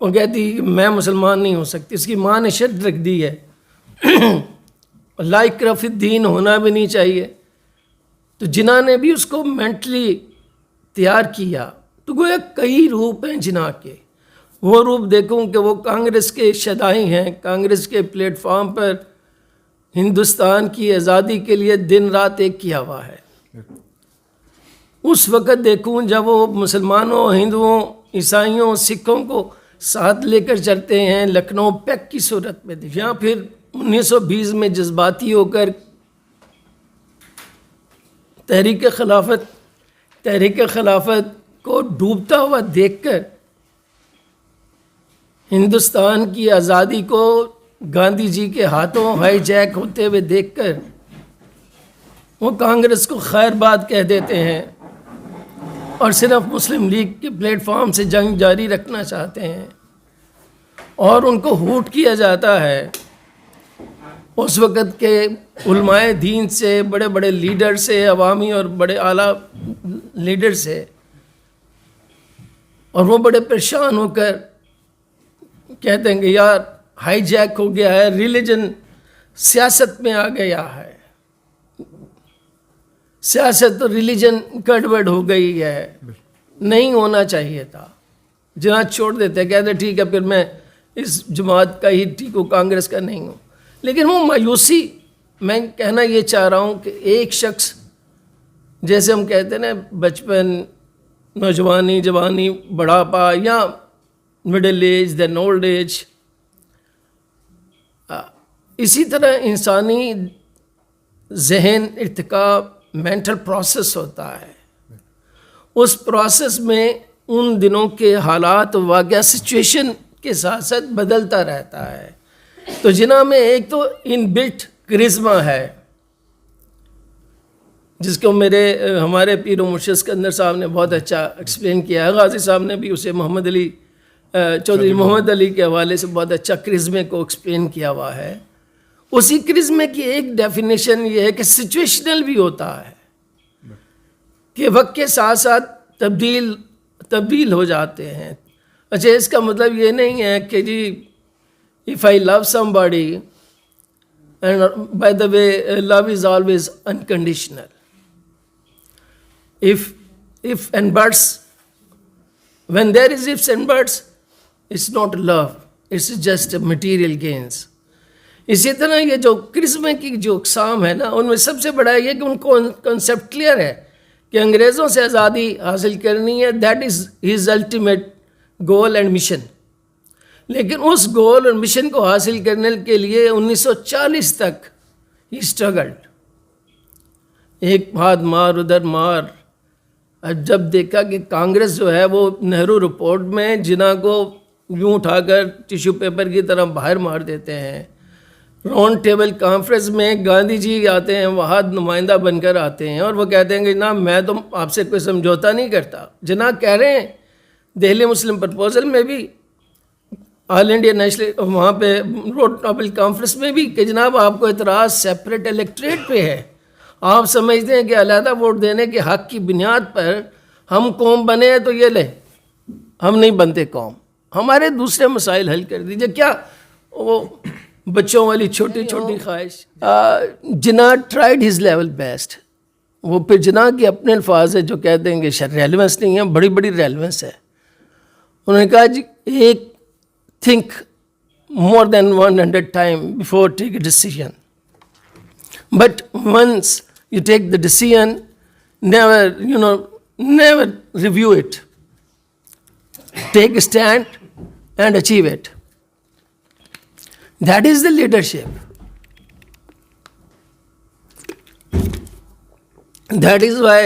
وہ کہتی میں مسلمان نہیں ہو سکتی. اس کی ماں نے شرط رکھ دی ہے لائق رف الدین ہونا بھی نہیں چاہیے. تو جناح نے بھی اس کو مینٹلی تیار کیا. تو گویا کئی روپ ہیں جناح کے. وہ روپ دیکھوں کہ وہ کانگریس کے شدائی ہیں، کانگریس کے پلیٹ فارم پر ہندوستان کی آزادی کے لیے دن رات ایک کیا ہوا ہے. اس وقت دیکھوں جب وہ مسلمانوں، ہندوؤں، عیسائیوں، سکھوں کو ساتھ لے کر چلتے ہیں لکھنؤ پیک کی صورت میں. یا پھر 1920 میں جذباتی ہو کر تحریک خلافت کو ڈوبتا ہوا دیکھ کر، ہندوستان کی آزادی کو گاندھی جی کے ہاتھوں ہائی جیک ہوتے ہوئے دیکھ کر وہ کانگریس کو خیر بات کہہ دیتے ہیں اور صرف مسلم لیگ کے پلیٹ فارم سے جنگ جاری رکھنا چاہتے ہیں. اور ان کو ہوٹ کیا جاتا ہے اس وقت کے علماء دین سے، بڑے بڑے لیڈر سے، عوامی اور بڑے اعلیٰ لیڈر سے. اور وہ بڑے پریشان ہو کر کہتے ہیں کہ یار ہائی جیک ہو گیا ہے، ریلیجن سیاست میں آ گیا ہے، سیاست اور ریلیجن گڑبڑ ہو گئی ہے، نہیں ہونا چاہیے تھا. جناح چھوڑ دیتے، کہتے ٹھیک ہے پھر میں اس جماعت کا ہی ٹھیک ہوں، کانگریس کا نہیں ہوں. لیکن وہ مایوسی، میں کہنا یہ چاہ رہا ہوں کہ ایک شخص جیسے ہم کہتے ہیں نا بچپن، نوجوانی، جوانی، بڑھاپا یا middle age then old age, اسی طرح انسانی ذہن ارتقاء مینٹل پروسیس ہوتا ہے. اس پروسیس میں ان دنوں کے حالات، واقعہ، سچویشن کے ساتھ ساتھ بدلتا رہتا ہے. تو جناح میں ایک تو ان بلٹ کرزما ہے جس کو ہمارے پیر و مرشد اسکندر صاحب نے بہت اچھا ایکسپلین کیا ہے. غازی صاحب نے بھی اسے چودھری محمد علی کے حوالے سے بہت اچھا کرزمے کو ایکسپلین کیا ہوا ہے. اسی کرزمے کی ایک ڈیفینیشن یہ ہے کہ سچویشنل بھی ہوتا ہے، کہ وقت کے ساتھ ساتھ تبدیل ہو جاتے ہیں. اچھا، اس کا مطلب یہ نہیں ہے کہ جی if I love somebody, and by the way, love is always unconditional. If and buts, when there is ifs and buts, it's not love, it's just material gains. اسی طرح یہ جو کرزمے کی جو اقسام ہے نا، ان میں سب سے بڑا یہ کہ ان کو کنسیپٹ کلیئر ہے کہ انگریزوں سے آزادی حاصل کرنی ہے، that is his ultimate goal and mission. لیکن اس گول اور مشن کو حاصل کرنے کے لیے 1940 تک ہی اسٹرگلڈ، ایک ہاتھ مار ادھر مار. جب دیکھا کہ کانگریس جو ہے وہ نہرو رپورٹ میں جناح کو یوں اٹھا کر ٹیشو پیپر کی طرح باہر مار دیتے ہیں. راؤنڈ ٹیبل کانفرنس میں گاندھی جی آتے ہیں، وہاں نمائندہ بن کر آتے ہیں اور وہ کہتے ہیں کہ جناب میں تو آپ سے کوئی سمجھوتا نہیں کرتا. جناح کہہ رہے ہیں دہلی مسلم پرپوزل میں بھی، آل انڈیا نیشنل وہاں پہ روڈ ٹیبل کانفرنس میں بھی، کہ جناب آپ کو اعتراض سیپریٹ الیکٹریٹ پہ ہے. آپ سمجھتے ہیں کہ علیحدہ ووٹ دینے کے حق کی بنیاد پر ہم قوم بنے ہیں، تو یہ لیں ہم نہیں بنتے قوم، ہمارے دوسرے مسائل حل کر دیجیے. کیا وہ بچوں والی چھوٹی چھوٹی خواہش. جناح ٹرائیڈ ہز لیول بیسٹ. وہ پھر جناح کے اپنے الفاظ ہے جو کہتے ہیں کہ ریلیونس نہیں ہے، بڑی بڑی ریلیونس ہے. انہوں نے کہا جی ایک think more than 100 times before take a decision. But once you take the decision, never review it. Take a stand and achieve it. That is the leadership. That is why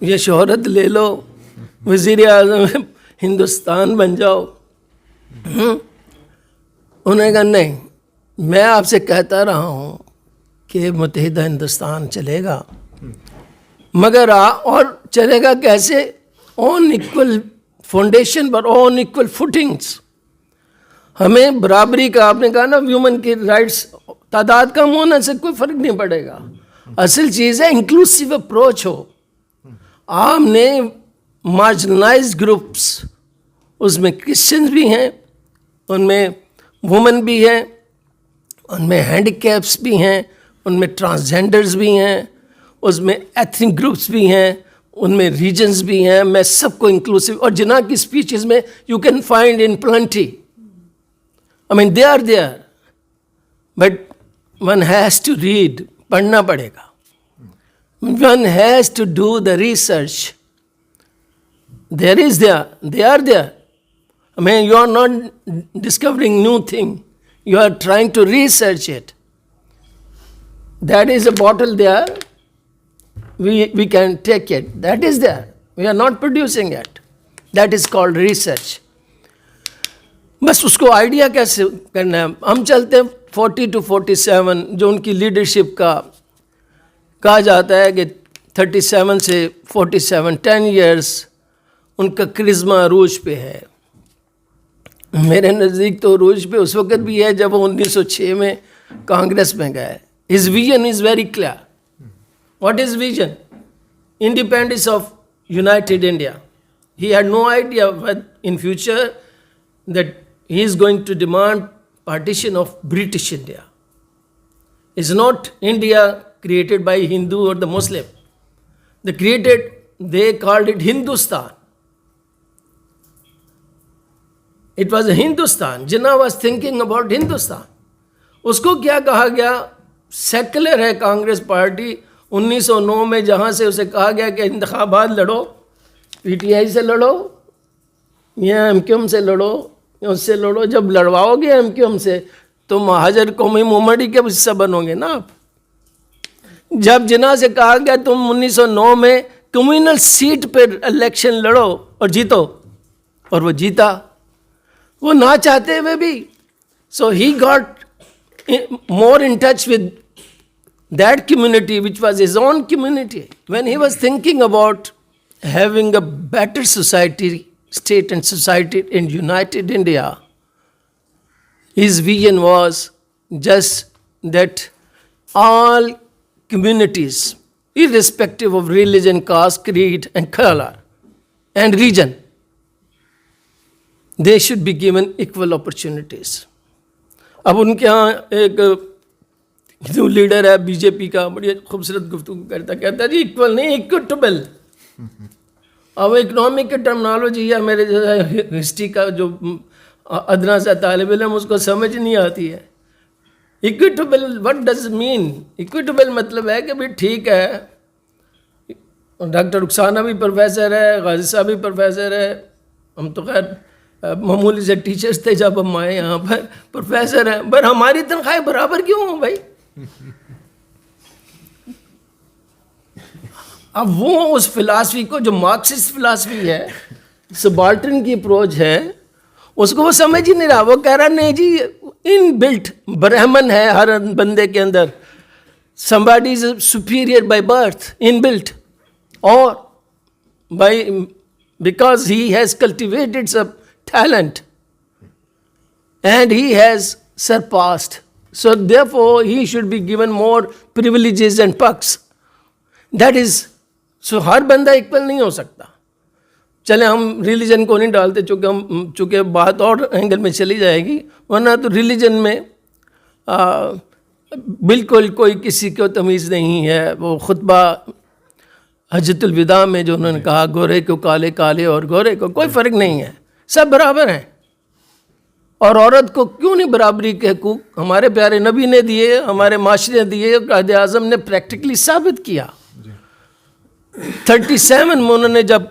یہ شہرت لے لو, وزیر اعظم ہندوستان بن جاؤ. انہوں نے کہا نہیں, میں آپ سے کہتا رہا ہوں کہ متحدہ ہندوستان چلے گا, مگر اور چلے گا کیسے؟ آن ایکول فاؤنڈیشن پر, آن ایکول فوٹنگس. ہمیں برابری کا, آپ نے کہا نا ویومن کی رائٹس, تعداد کم ہونے سے کوئی فرق نہیں پڑے گا. اصل چیز ہے انکلوسیو اپروچ ہو. آپ نے مارجنلائز گروپس, اس میں کرسچنز بھی ہیں, ان میں وومن بھی ہیں, ان میں ہینڈی کیپس بھی ہیں, ان میں ٹرانسجینڈرز بھی ہیں, اس میں ایتھنک گروپس بھی ہیں, ان میں ریجنز بھی ہیں. میں سب کو انکلوسیو, اور جناح کی اسپیچز میں you can find in plenty. I mean they are there, but one has to read, پڑھنا پڑے گا. One has to do the research. They are there. I mean, you are not discovering new thing. You are trying to research it. That is a bottle there. We can take it. That is there. We are not producing it. That is called research. بس اس کو idea کیسے کرنا ہے. ہم چلتے ہیں 40 to 47 جو ان کی لیڈرشپ کا کہا جاتا ہے کہ 37 سے 47 10 ایئرس ان کا کرزما عروج پہ ہے. میرے نزدیک تو عروج پہ اس وقت بھی ہے جب وہ 1906 میں کانگریس میں گئے. His vision is very clear. What is vision? Independence of united India. He had no idea in future that he is going to demand partition of British India. Is not India created by Hindu or the Muslim. They called it Hindustan. It was a Hindustan. Jinnah was thinking about Hindustan. اس کو کیا کہا گیا؟ Secular ہے Congress party. 1909 میں جہاں سے اسے کہا گیا کہ انتخابات لڑو, پی ٹی آئی سے لڑو یا ایم کیو ایم سے لڑو, اس سے لڑو. جب لڑواؤ گے ایم کیو ایم سے تو مہاجر قومی مومنٹی کے حصہ بنو گے نا آپ. جب جناح سے کہا گیا تم 1909 میں کمیونل سیٹ پہ الیکشن لڑو اور جیتو, اور وہ جیتا, وہ نہ چاہتے ہوئے بھی. So he got more in touch with that community which was his own community. When he was thinking about having a better society, state and society in united India, his vision was just that all communities, irrespective of religion, caste, creed, and color, and region, they should be given equal opportunities. اب ان کے ہاں ایک جو leader ہے B J پی کا, بڑی خوبصورت گفتگو کرتا, کہتا ہے جی ایکول نہیں, ایکوٹیبل. اب اکنامک کی ٹرمنالوجی ہے, میرے جیسا ہسٹری کا جو ادنا سا طالب علم اس کو سمجھ نہیں آتی ہے. Equitable what does mean? Equitable مطلب ہے کہ بھائی ٹھیک ہے, ڈاکٹر رخسانہ بھی پروفیسر ہے, غازی صاحب بھی پروفیسر ہے, ہم تو خیر معمولی سے ٹیچرس تھے جب ہم آئے یہاں پر, پروفیسر ہیں, پر ہماری تنخواہیں برابر کیوں ہوں بھائی؟ اب وہ اس فلاسفی کو جو مارکسسٹ فلاسفی ہے, سبالٹرن کی اپروچ ہے, اس کو وہ سمجھ ہی نہیں رہا. وہ کہہ رہا نہیں جی ان بلٹ برہمن ہے ہر بندے کے اندر, somebody is superior by birth, inbuilt, or by because he has cultivated some talent and he has surpassed, so therefore he should be given more privileges and perks. That is, so ہر بندہ equal نہیں ہو سکتا. چلیں ہم religion کو نہیں ڈالتے چونکہ بات اور اینگل میں چلی جائے گی, ورنہ تو ریلیجن میں بالکل کوئی کسی کو تمیز نہیں ہے. وہ خطبہ حجۃ الوداع میں جو انہوں نے کہا گورے کو کالے کالے اور گورے کو کوئی فرق نہیں ہے, سب برابر ہیں. اور عورت کو کیوں نہیں برابری کے حقوق ہمارے پیارے نبی نے دیے, ہمارے معاشرے نے دیے, قائد اعظم نے پریکٹیکلی ثابت کیا. 37 میں انہوں نے جب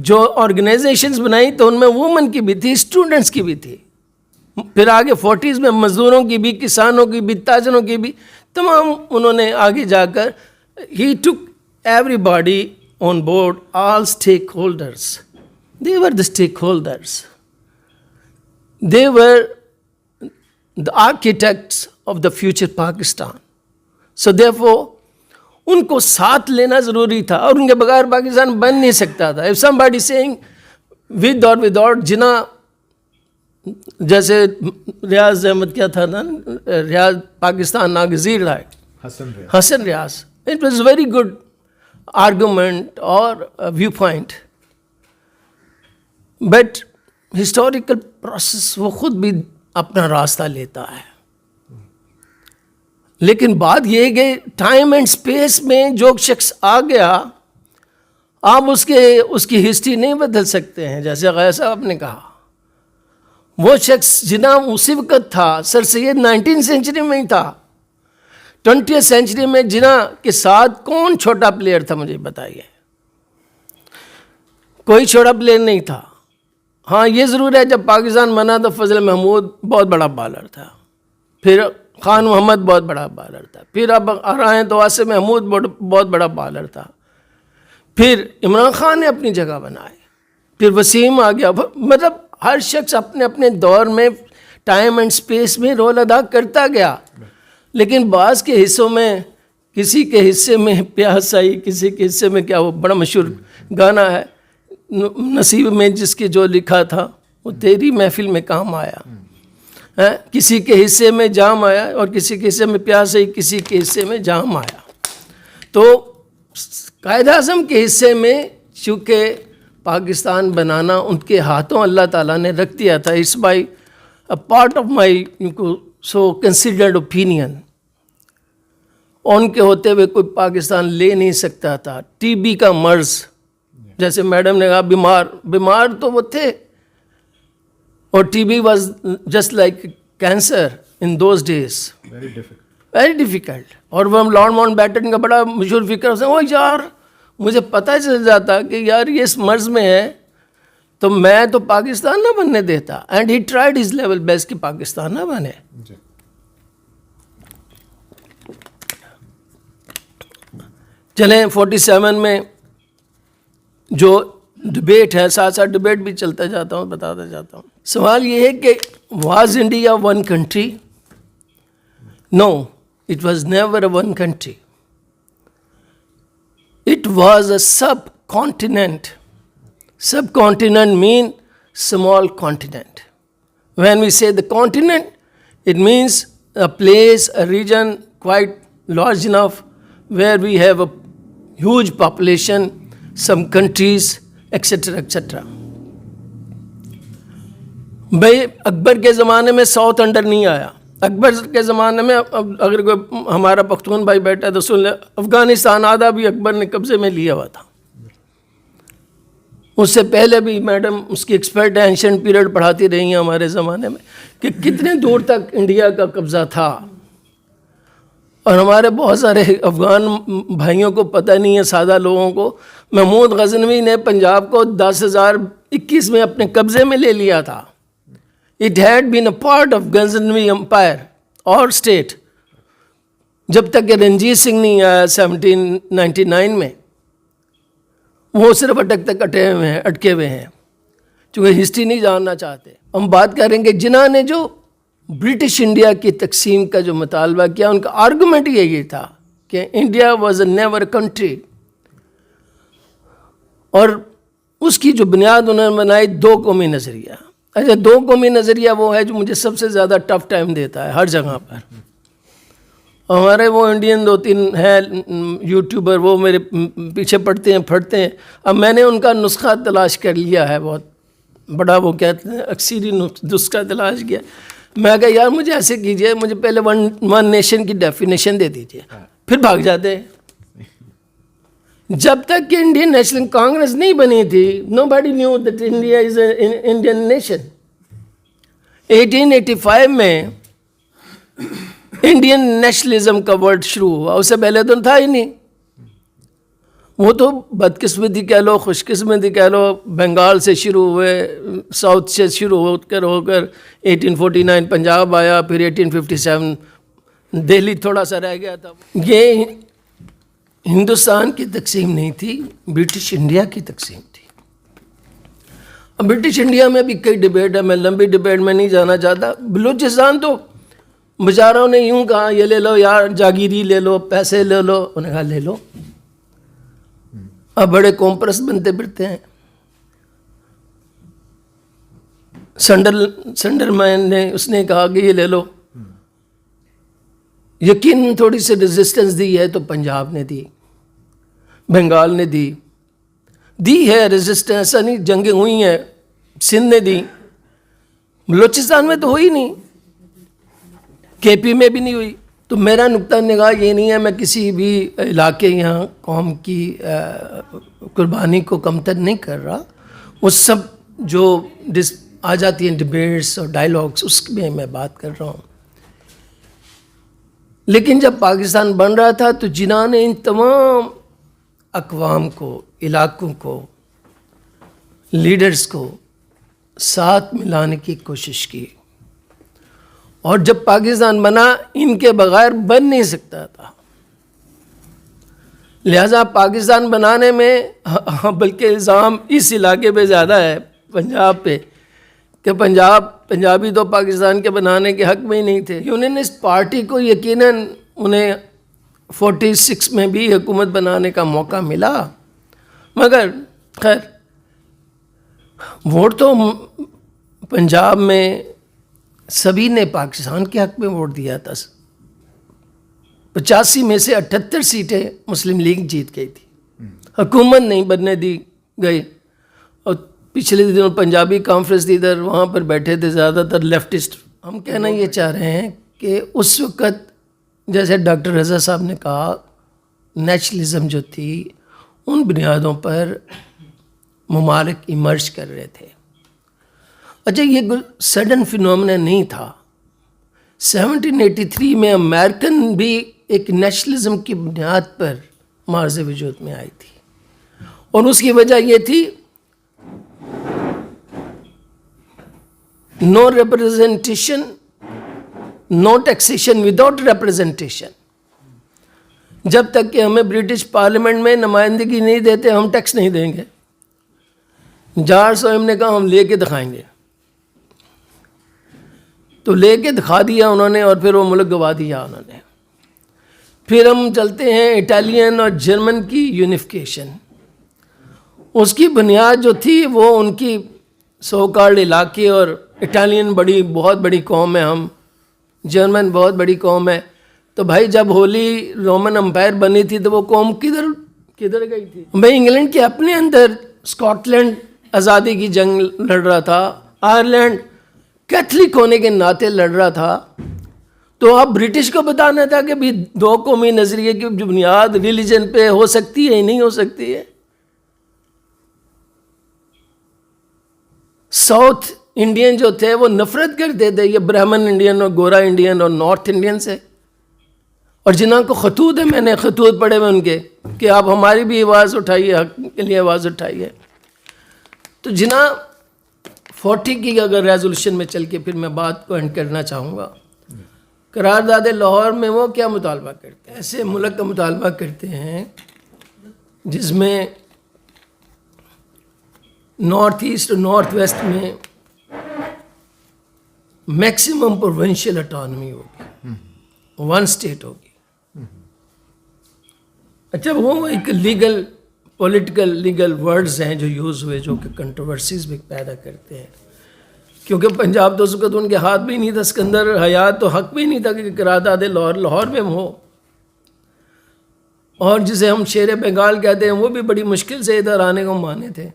جو آرگنائزیشنز بنائی تو ان میں وومن کی بھی تھی, اسٹوڈنٹس کی بھی تھی. پھر آگے 40s میں مزدوروں کی بھی, کسانوں کی بھی, تاجروں کی بھی, تمام انہوں نے آگے جا کر he took everybody on board, all stakeholders. They were the stakeholders, they were the architects of the future Pakistan. So therefore ان کو ساتھ لینا ضروری تھا, اور ان کے بغیر پاکستان بن نہیں سکتا تھا. If somebody saying with or without جنا, جیسے ریاض احمد کیا تھا نا, ریاض پاکستان ناگزیر رائے, Hassan Riaz, it was very good argument اور viewpoint. But historical process وہ خود بھی اپنا راستہ لیتا ہے. لیکن بات یہ ہے کہ ٹائم اینڈ اسپیس میں جو شخص آ گیا, آپ اس کی ہسٹری نہیں بدل سکتے ہیں. جیسے غیاث صاحب نے کہا, وہ شخص جنا اسی وقت تھا, سر سید 19 سینچری میں ہی تھا. 20 سینچری میں جنا کے ساتھ کون چھوٹا پلیئر تھا, مجھے بتائیے. کوئی چھوٹا پلیئر نہیں تھا. ہاں یہ ضرور ہے, جب پاکستان بنا تو فضل محمود بہت بڑا بالر تھا, پھر خان محمد بہت بڑا بالر تھا, پھر اب آ رہے ہیں تو آصف محمود بہت بڑا بالر تھا, پھر عمران خان نے اپنی جگہ بنائی, پھر وسیم آ گیا. مطلب ہر شخص اپنے اپنے دور میں ٹائم اینڈ اسپیس میں رول ادا کرتا گیا. لیکن بعض کے حصوں میں, کسی کے حصے میں پیاس آئی, کسی کے حصے میں کیا, وہ بڑا مشہور گانا ہے نصیب میں جس کے جو لکھا تھا وہ تیری محفل میں کام آیا. کسی کے حصے میں جام آیا, اور کسی کے حصے میں پیاس آئی, کسی کے حصے میں جام آیا. تو قائد اعظم کے حصے میں چونکہ پاکستان بنانا ان کے ہاتھوں اللہ تعالیٰ نے رکھ دیا تھا. اس by a part of my so considered opinion, ان کے ہوتے ہوئے کوئی پاکستان لے نہیں سکتا تھا. ٹی بی کا مرض, جیسے میڈم نے کہا بیمار تو وہ تھے, اور T B was just like cancer in those days, very difficult. اور وہ لارڈ ماؤنٹ بیٹن کا بڑا مشہور فکر ہے, وہ یار مجھے پتہ چل جاتا کہ یار یہ اس مرض میں ہے تو میں تو پاکستان نہ بننے دیتا. And he tried his level best کہ پاکستان نہ بنے. چلیں 47 میں جو ڈبیٹ ہے, ساتھ ساتھ ڈبیٹ بھی چلتا جاتا ہوں, بتاتا جاتا ہوں. سوال یہ ہے کہ was India one country? No, it was never a one country. It was a subcontinent. Subcontinent means small continent. When we say the continent, it means a place, a region quite large enough where we have a huge population, some countries, etc. etc. بھائی اکبر کے زمانے میں south under نہیں آیا. اکبر کے زمانے میں اگر کوئی ہمارا پختون بھائی بیٹھا ہے تو سن لے, افغانستان آدھا بھی اکبر نے قبضے میں لیا ہوا تھا. اس سے پہلے بھی میڈم اس کی ایکسپرٹ ہے, اینشنٹ پیریڈ پڑھاتی رہی ہیں ہمارے زمانے میں, کہ کتنے دور تک انڈیا کا قبضہ تھا. اور ہمارے بہت سارے افغان بھائیوں کو پتہ نہیں ہے, سادہ لوگوں کو. محمود غزنوی نے پنجاب کو 10,021 میں اپنے قبضے میں لے لیا تھا. It had been a part of Ghaznavi Empire or state. جب تک کہ رنجیت سنگھ نہیں آیا 1799 میں, وہ صرف اٹکے ہوئے ہیں چونکہ ہسٹری نہیں جاننا چاہتے. ہم بات کریں گے جنہوں نے جو برٹش انڈیا کی تقسیم کا جو مطالبہ کیا, ان کا آرگومنٹ یہی تھا کہ India was a never country. اور اس کی جو بنیاد انہوں نے بنائی دو قومی نظریہ. اچھا, دو قومی نظریہ وہ ہے جو مجھے سب سے زیادہ ٹف ٹائم دیتا ہے ہر جگہ پر. ہمارے وہ انڈین 2-3 ہیں یوٹیوبر, وہ میرے پیچھے پڑتے ہیں پھٹتے ہیں. اب میں نے ان کا نسخہ تلاش کر لیا ہے, بہت بڑا وہ کہتے ہیں اکثری نسخہ تلاش کیا. میں کہا یار مجھے ایسے کیجئے, مجھے پہلے ون نیشن کی ڈیفینیشن دے دیجئے, پھر بھاگ جاتے ہیں. جب تک کہ انڈین نیشنل کانگریس نہیں بنی تھی, nobody knew that India is a Indian nation. 1885 میں انڈین نیشنلزم کا ورڈ شروع ہوا, اس سے پہلے تو تھا ہی نہیں. وہ تو بدقسمتی کہہ لو, خوش قسمتی کہہ لو, بنگال سے شروع ہوئے, ساؤتھ سے شروع ہو کر 1849 پنجاب آیا, پھر 1857 دہلی تھوڑا سا رہ گیا تھا. یہ ہندوستان کی تقسیم نہیں تھی, برٹش انڈیا کی تقسیم تھی. اب برٹش انڈیا میں بھی کئی ڈبیٹ ہے, میں لمبی ڈبیٹ میں نہیں جانا چاہتا. بلوچستان تو بیچاروں نے یوں کہا یہ لے لو یار, جاگیری لے لو, پیسے لے لو. انہوں نے کہا لے لو. اب بڑے کمپرس بنتے پھرتے ہیں. سنڈرمین نے اس نے کہا کہ یہ لے لو. یقین تھوڑی سی ریزسٹنس دی ہے تو پنجاب نے دی, بنگال نے دی ہے ریزسٹنس. ایسا نہیں جنگیں ہوئی ہیں, سندھ نے دی, بلوچستان میں تو ہوئی نہیں, کے پی میں بھی نہیں ہوئی. تو میرا نقطہ نگاہ یہ نہیں ہے میں کسی بھی علاقے یہاں قوم کی قربانی کو کمتر نہیں کر رہا. وہ سب جو آ جاتی ہیں ڈبیٹس اور ڈائلاگس, اس میں میں بات کر رہا ہوں. لیکن جب پاکستان بن رہا تھا تو جنہوں نے ان تمام اقوام کو, علاقوں کو, لیڈرز کو ساتھ ملانے کی کوشش کی, اور جب پاکستان بنا ان کے بغیر بن نہیں سکتا تھا. لہذا پاکستان بنانے میں بلکہ الزام اس علاقے پہ زیادہ ہے, پنجاب پہ, کہ پنجابی تو پاکستان کے بنانے کے حق میں ہی نہیں تھے. یونینسٹ پارٹی کو یقیناً انہیں 46 میں بھی حکومت بنانے کا موقع ملا, مگر خیر ووٹ تو پنجاب میں سبھی نے پاکستان کے حق میں ووٹ دیا تھا. 85 میں سے 78 سیٹیں مسلم لیگ جیت گئی تھی, حکومت نہیں بننے دی گئی. اور پچھلے دنوں پنجابی کانفرنس تھی ادھر, وہاں پر بیٹھے تھے زیادہ تر لیفٹسٹ. ہم کہنا یہ چاہ رہے ہیں کہ اس وقت جیسے ڈاکٹر رضا صاحب نے کہا, نیشنلزم جو تھی ان بنیادوں پر ممالک ایمرج کر رہے تھے. اچھا یہ سڈن فینومنا نہیں تھا. 1783 میں امریکن بھی ایک نیشنلزم کی بنیاد پر معرض وجود میں آئی تھی, اور اس کی وجہ یہ تھی نو ریپرزنٹیشن, نو ٹیکسیشن وداؤٹ ریپرزنٹیشن. جب تک کہ ہمیں برٹش پارلیمنٹ میں نمائندگی نہیں دیتے ہم ٹیکس نہیں دیں گے. جار صاحب نے کہا ہم لے کے دکھائیں گے, تو لے کے دکھا دیا انہوں نے, اور پھر وہ ملک گوا دیا انہوں نے. پھر ہم چلتے ہیں اٹالین اور جرمن کی یونیفیکیشن. اس کی بنیاد جو تھی وہ ان کی سو کالڈ علاقے, اور اٹالین بہت بڑی قوم ہے, ہم جرمن بہت بڑی قوم ہے. تو بھائی جب ہولی رومن امپائر بنی تھی تو وہ قوم کدھر گئی تھی؟ بھائی انگلینڈ کے اپنے اندر اسکاٹ لینڈ آزادی کی جنگ لڑ رہا تھا, آئرلینڈ کیتھولک ہونے کے ناطے لڑ رہا تھا. تو اب برٹش کو بتانا تھا کہ بھی دو قومی نظریے کی جو بنیاد ریلیجن پہ ہو سکتی ہے نہیں ہو سکتی ہے. ساؤتھ انڈین جو تھے وہ نفرت کرتے تھے یہ برہمن انڈین اور گورا انڈین اور نارتھ انڈین سے, اور جنہوں کو خطوط ہے, میں نے خطوط پڑھے ہوئے ان کے, کہ آپ ہماری بھی آواز اٹھائیے, حق کے لیے آواز اٹھائیے. تو جنہاں 40 کی اگر ریزولوشن میں چل کے پھر میں بات کو اینڈ کرنا چاہوں گا. قرارداد لاہور میں وہ کیا مطالبہ کرتے ہیں؟ ایسے ملک کا مطالبہ کرتے ہیں جس میں نارتھ ایسٹ اور نارتھ ویسٹ میں میکسیمم پروونشل اٹانومی ہوگی, 1 اسٹیٹ ہوگی. اچھا وہ ایک لیگل ورڈز ہیں جو یوز ہوئے, جو کہ کنٹروورسیز بھی پیدا کرتے ہیں, کیونکہ پنجاب تو اس وقت ان کے ہاتھ بھی نہیں تھا, سکندر حیات تو حق بھی نہیں تھا کہ قرارداد لاہور میں ہو. اور جسے ہم شیر بنگال کہتے ہیں وہ بھی بڑی مشکل سے ادھر آنے کو مانے تھے.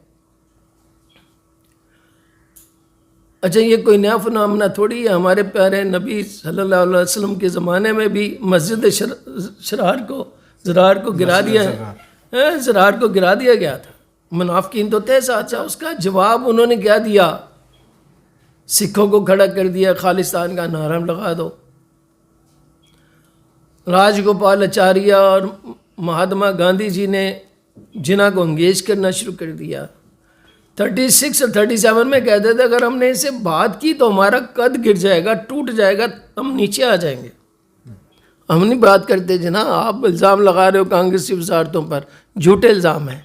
اچھا یہ کوئی نیا فنامنا تھوڑی ہے، ہمارے پیارے نبی صلی اللہ علیہ وسلم کے زمانے میں بھی مسجد زرار کو گرا دیا ہے، زرار کو گرا دیا گیا تھا، منافقین تو تھے ساتھ ساتھ۔ اس کا جواب انہوں نے کیا دیا؟ سکھوں کو کھڑا کر دیا، خالصتان کا نعرہ لگا دو۔ راج گوپال اچاریہ اور مہاتما گاندھی جی نے جناح کو انگیج کرنا شروع کر دیا۔ 36 اور 37 میں کہتے تھے اگر ہم نے اس سے بات کی تو ہمارا قد گر جائے گا، ٹوٹ جائے گا، ہم نیچے آ جائیں گے۔ ہم نہیں بات کرتے جناح، آپ الزام لگا رہے ہو کانگریسی وزارتوں پر، جھوٹے الزام ہیں،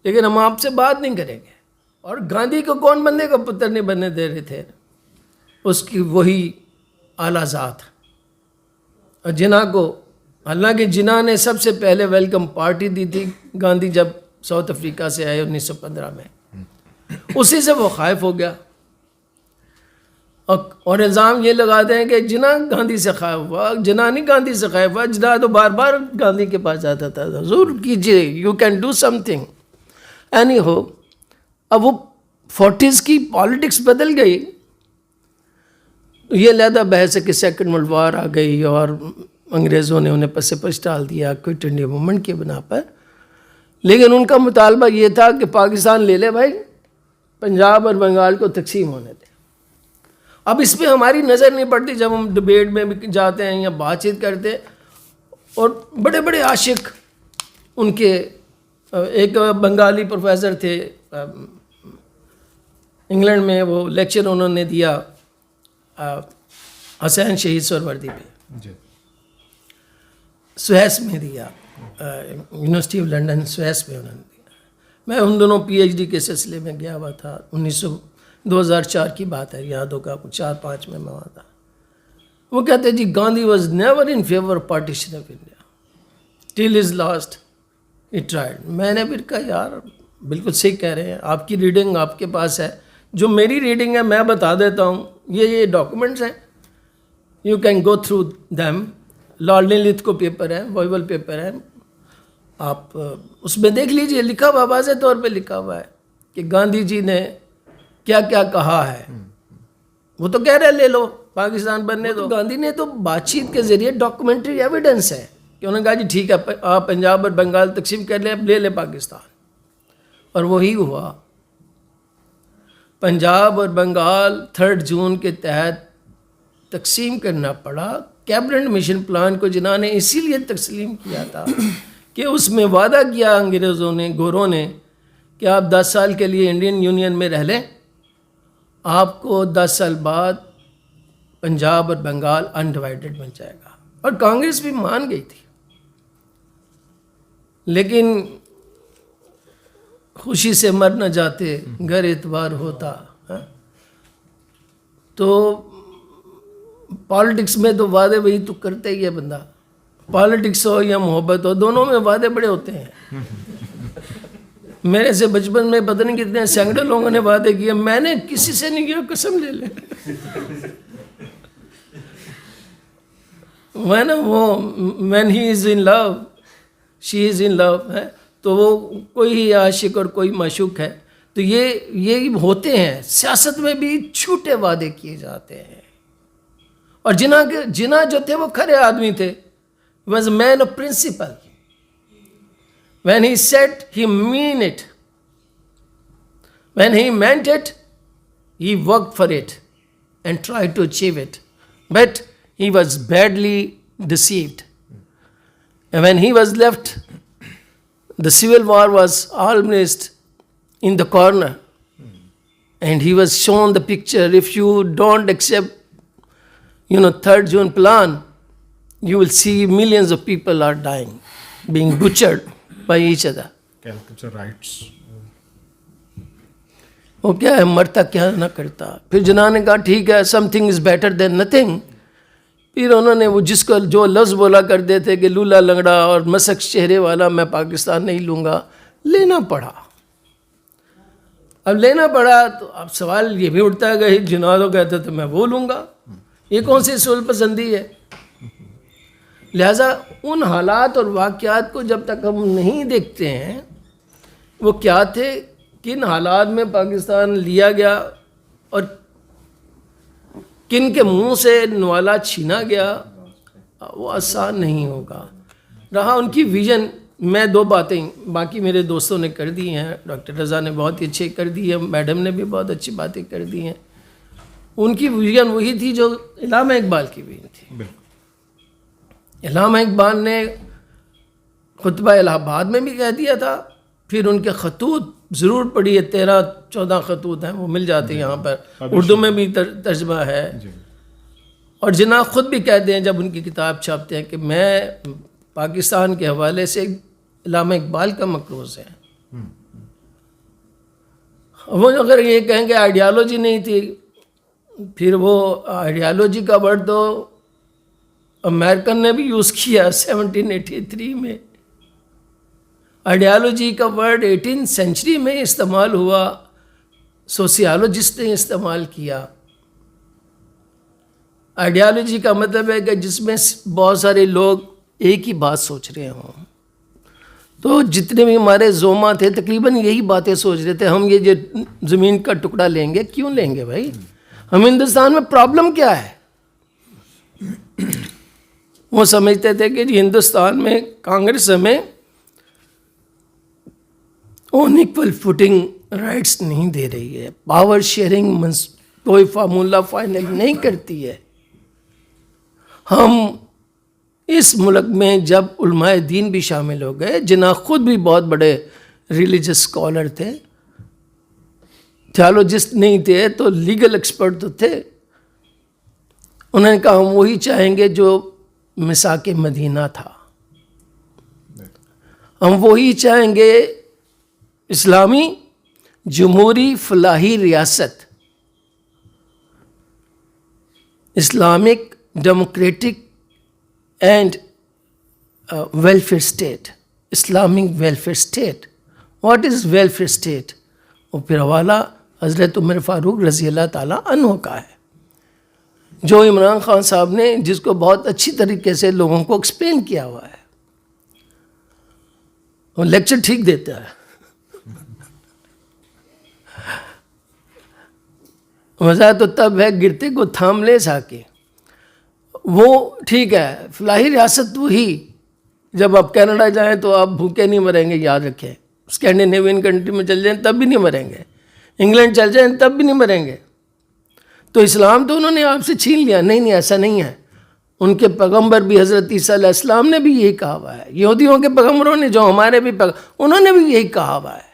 لیکن ہم آپ سے بات نہیں کریں گے۔ اور گاندھی کو کون بندے کا پتر نہیں بننے دے رہے تھے؟ اس کی وہی اعلیٰ ذات۔ اور جناح کو، حالانکہ جناح نے سب سے پہلے ویلکم پارٹی دی تھی گاندھی جب ساؤتھ افریقہ سے آئے 1915 میں، اسی سے وہ خائف ہو گیا۔ اور الزام یہ لگاتے ہیں کہ جناح گاندھی سے خائف ہوا، جناح نہیں گاندھی سے خائف ہوا، جناح تو بار بار گاندھی کے پاس جاتا تھا، ضرور کیجیے، you can do something. Anyhow, اب وہ 40s کی پالیٹکس بدل گئی، یہ علیحدہ بحث ہے کہ سیکنڈ ورلڈ وار آ گئی اور انگریزوں نے انہیں پس پش ڈال دیا کوئٹ انڈیا موومنٹ کے بنا پر، لیکن ان کا مطالبہ یہ تھا کہ پاکستان لے لے بھائی، پنجاب اور بنگال کو تقسیم ہونے دے۔ اب اس پہ ہماری نظر نہیں پڑتی جب ہم ڈبیٹ میں بھی جاتے ہیں یا بات چیت کرتے ہیں، اور بڑے بڑے عاشق ان کے، ایک بنگالی پروفیسر تھے انگلینڈ میں، وہ لیکچر انہوں نے دیا حسین شہید سہروردی پہ، سویس میں دیا، یونیورسٹی آف لنڈن سویس میں انہوں نے دیا۔ میں ان دونوں پی ایچ ڈی کے سلسلے میں گیا ہوا تھا، 2004 کی بات ہے، یاد ہوگا 4-5 میں وہاں تھا۔ وہ کہتے جی Gandhi was never in favour partition of India till his last he tried. میں نے پھر کہا یار بالکل صحیح کہہ رہے ہیں، آپ کی ریڈنگ آپ کے پاس ہے، جو میری ریڈنگ ہے میں بتا دیتا ہوں، یہ ڈاکومنٹس ہیں، you can go through them, lord لتھ کو پیپر ہے، وائول پیپر ہے، آپ اس میں دیکھ لیجئے، لکھا ہوا واضح طور پہ لکھا ہوا ہے کہ گاندھی جی نے کیا کیا کہا ہے۔ وہ تو کہہ رہے لے لو پاکستان بننے دو، گاندھی نے تو بات چیت کے ذریعے ڈاکومنٹری ایویڈنس ہے کہ انہوں نے کہا جی ٹھیک ہے آپ پنجاب اور بنگال تقسیم کر لیں، اب لے لیں پاکستان، اور وہی ہوا۔ پنجاب اور بنگال 3 جون کے تحت تقسیم کرنا پڑا۔ کیبنٹ مشن پلان کو جنہوں نے اسی لیے تسلیم کیا تھا کہ اس میں وعدہ کیا انگریزوں نے، گوروں نے، کہ آپ 10 سال کے لیے انڈین یونین میں رہ لیں، آپ کو 10 سال بعد پنجاب اور بنگال انڈیوائیڈڈ بن جائے گا۔ اور کانگریس بھی مان گئی تھی، لیکن خوشی سے مر نہ جاتے گر اعتبار ہوتا۔ تو پالیٹکس میں تو وعدے وہی تو کرتے ہی ہے بندہ، پالیٹکس ہو یا محبت ہو، دونوں میں وعدے بڑے ہوتے ہیں۔ میرے سے بچپن میں پتہ نہیں کتنے سینکڑوں لوگوں نے وعدے کیے، میں نے کسی سے نہیں کیا، قسم لے لے۔ میں نا وہ when he is in love she is in love ہے، تو وہ کوئی ہی عاشق اور کوئی معشوق ہے، تو یہ ہوتے ہیں۔ سیاست میں بھی چھوٹے وعدے کیے جاتے ہیں، اور جناح جو تھے وہ کھرے آدمی تھے، was a man of principle. When he said, he mean it. When he meant it, he worked for it and tried to achieve it. But he was badly deceived. And when he was left, the civil war was almost in the corner. And he was shown the picture, if you don't accept, 3rd June plan, you will see millions of people are dying, being butchered by each other. Caricature rights. وہ کیا ہے، مرتا کیا نہ کرتا۔ پھر جناح نے کہا ٹھیک ہے، some thing is better than nothing. پھر انہوں نے وہ جس کو جو لفظ بولا کرتے تھے کہ لولا لنگڑا اور مسک چہرے والا میں پاکستان نہیں لوں گا، لینا پڑا۔ اب لینا پڑا تو اب سوال یہ بھی اٹھتا ہے کہ جناح تو کہتے تھے میں وہ لوں گا، یہ کون سی صلح پسندی ہے؟ لہٰذا ان حالات اور واقعات کو جب تک ہم نہیں دیکھتے ہیں وہ کیا تھے، کن حالات میں پاکستان لیا گیا اور کن کے منہ سے نوالا چھینا گیا وہ آسان نہیں ہوگا. رہا ان کی ویژن، میں 2 باتیں باقی میرے دوستوں نے کر دی ہیں، ڈاکٹر رضا نے بہت ہی اچھے کر دی ہے، میڈم نے بھی بہت اچھی باتیں کر دی ہیں. ان کی ویژن وہی تھی جو علامہ اقبال کی ویژن تھی. علامہ اقبال نے خطبہ الہ آباد میں بھی کہہ دیا تھا، پھر ان کے خطوط ضرور پڑھیے، 13-14 خطوط ہیں، وہ مل جاتے ہیں یہاں پر، اردو میں بھی ترجمہ ہے. اور جناب خود بھی کہتے ہیں جب ان کی کتاب چھاپتے ہیں کہ میں پاکستان کے حوالے سے علامہ اقبال کا مقروض ہے. وہ اگر یہ کہیں گے آئیڈیالوجی نہیں تھی، پھر وہ آئیڈیالوجی کا ورڈ تو امریکن نے بھی یوز کیا 1783 میں. آئیڈیالوجی کا ورڈ 18 سینچری میں استعمال ہوا، سوسیالوجسٹ نے استعمال کیا. آئیڈیالوجی کا مطلب ہے کہ جس میں بہت سارے لوگ ایک ہی بات سوچ رہے ہوں. تو جتنے بھی ہمارے زوما تھے تقریباً یہی باتیں سوچ رہے تھے، ہم یہ جو زمین کا ٹکڑا لیں گے، کیوں لیں گے بھائی؟ ہم ہندوستان میں پرابلم کیا ہے؟ وہ سمجھتے تھے کہ جی ہندوستان میں کانگریس ہمیں آن ایکول فوٹنگ رائٹس نہیں دے رہی ہے، پاور شیئرنگ کوئی فارمولہ فائنل نہیں کرتی ہے. ہم اس ملک میں جب علماء دین بھی شامل ہو گئے، جناح خود بھی بہت بڑے ریلیجس اسکالر تھے، تھیالوجسٹ نہیں تھے تو لیگل ایکسپرٹ تو تھے. انہوں نے کہا ہم وہی چاہیں گے جو میثاق مدینہ تھا، ہم وہی چاہیں گے اسلامی جمہوری فلاحی ریاست، Islamic democratic and welfare state, Islamic welfare state. What is welfare state? اور پھر حوالہ حضرت عمر فاروق رضی اللہ تعالیٰ عنہ کا ہے، جو عمران خان صاحب نے جس کو بہت اچھی طریقے سے لوگوں کو ایکسپلین کیا ہوا ہے. وہ لیکچر ٹھیک دیتا ہے. مزہ تو تب ہے گرتے کو تھام لے ساکے. وہ ٹھیک ہے، فلاحی ریاست وہی، جب آپ کینیڈا جائیں تو آپ بھوکے نہیں مریں گے، یاد رکھیں. اسکینڈینیوین کنٹری میں چل جائیں تب بھی نہیں مریں گے، انگلینڈ چل جائیں تب بھی نہیں مریں گے. تو اسلام تو انہوں نے آپ سے چھین لیا. نہیں ایسا نہیں ہے. ان کے پیغمبر بھی حضرت عیسیٰ علیہ السلام نے بھی یہی کہا ہوا ہے. یہودیوں کے پیغمبروں نے جو ہمارے بھی انہوں نے بھی یہی کہا ہوا ہے.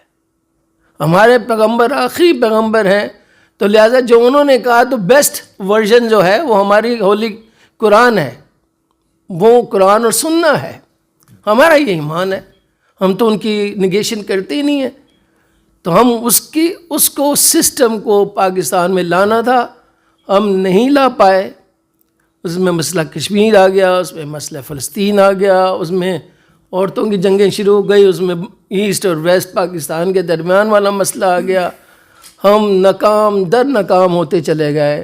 ہمارے پیغمبر آخری پیغمبر ہیں، تو لہٰذا جو انہوں نے کہا تو بیسٹ ورژن جو ہے وہ ہماری ہولی قرآن ہے، وہ قرآن اور سننا ہے. ہمارا یہ ایمان ہے، ہم تو ان کی نگیشن کرتے ہی نہیں ہیں. تو ہم اس کو سسٹم کو پاکستان میں لانا تھا، ہم نہیں لا پائے. اس میں مسئلہ کشمیر آ گیا، اس میں مسئلہ فلسطین آ گیا، اس میں عورتوں کی جنگیں شروع ہو گئی، اس میں ایسٹ اور ویسٹ پاکستان کے درمیان والا مسئلہ آ گیا. ہم ناکام در ناکام ہوتے چلے گئے.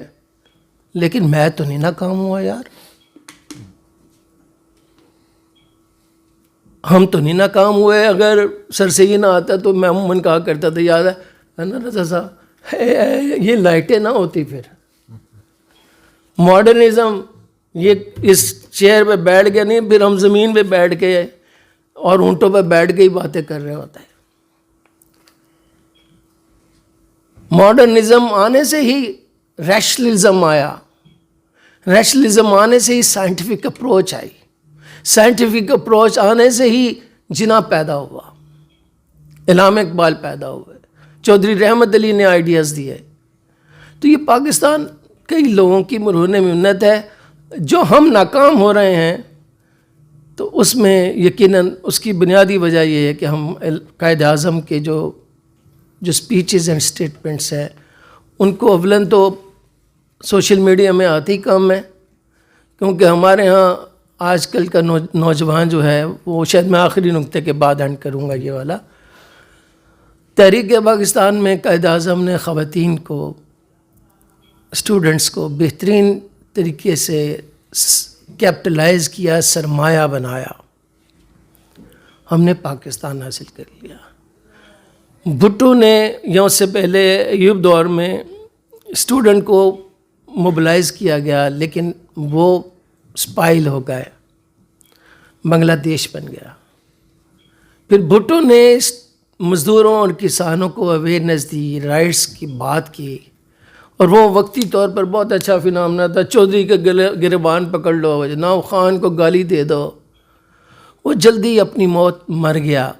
لیکن میں تو نہیں ناکام ہوا یار، ہم تو نہیں ناکام ہوئے. اگر سر سے یہ نہ آتا تو میں عموماً کہا کرتا تھا، یاد ہے نا رضا صاحب، یہ لائٹیں نہ ہوتی پھر ماڈرنزم یہ اس چیئر پہ بیٹھ گیا نہیں، پھر ہم زمین پہ بیٹھ کے اور اونٹوں پہ بیٹھ کے ہی باتیں کر رہے ہوتے ہیں. ماڈرنزم آنے سے ہی ریشنلزم آیا، ریشنلزم آنے سے ہی سائنٹیفک اپروچ آئی، سائنٹیفک اپروچ آنے سے ہی جناح پیدا ہوا، علامہ اقبال پیدا ہوئے، چودھری رحمت علی نے آئیڈیاز دیے. تو یہ پاکستان کئی لوگوں کی مرہون منت ہے. جو ہم ناکام ہو رہے ہیں تو اس میں یقیناً اس کی بنیادی وجہ یہ ہے کہ ہم قائد اعظم کے جو اسپیچز اینڈ اسٹیٹمنٹس ہیں ان کو اولاً تو سوشل میڈیا میں آتی کم ہے، کیونکہ ہمارے ہاں آج کل کا نوجوان جو ہے وہ، شاید میں آخری نقطے کے بعد اینڈ کروں گا یہ والا، تحریک پاکستان میں قائد اعظم نے خواتین کو، اسٹوڈنٹس کو بہترین طریقے سے کیپٹلائز کیا، سرمایہ بنایا. ہم نے پاکستان حاصل کر لیا. بھٹو نے یا اس سے پہلے ایوب دور میں اسٹوڈنٹ کو موبلائز کیا گیا لیکن وہ اسپائل ہو گئے, بنگلہ دیش بن گیا. پھر بھٹو نے مزدوروں اور کسانوں کو اویئرنیس دی, رائٹس کی بات کی, اور وہ وقتی طور پر بہت اچھا فنامنا تھا. چودھری کے گریبان پکڑ لو, ناؤ خان کو گالی دے دو. وہ جلدی اپنی موت مر گیا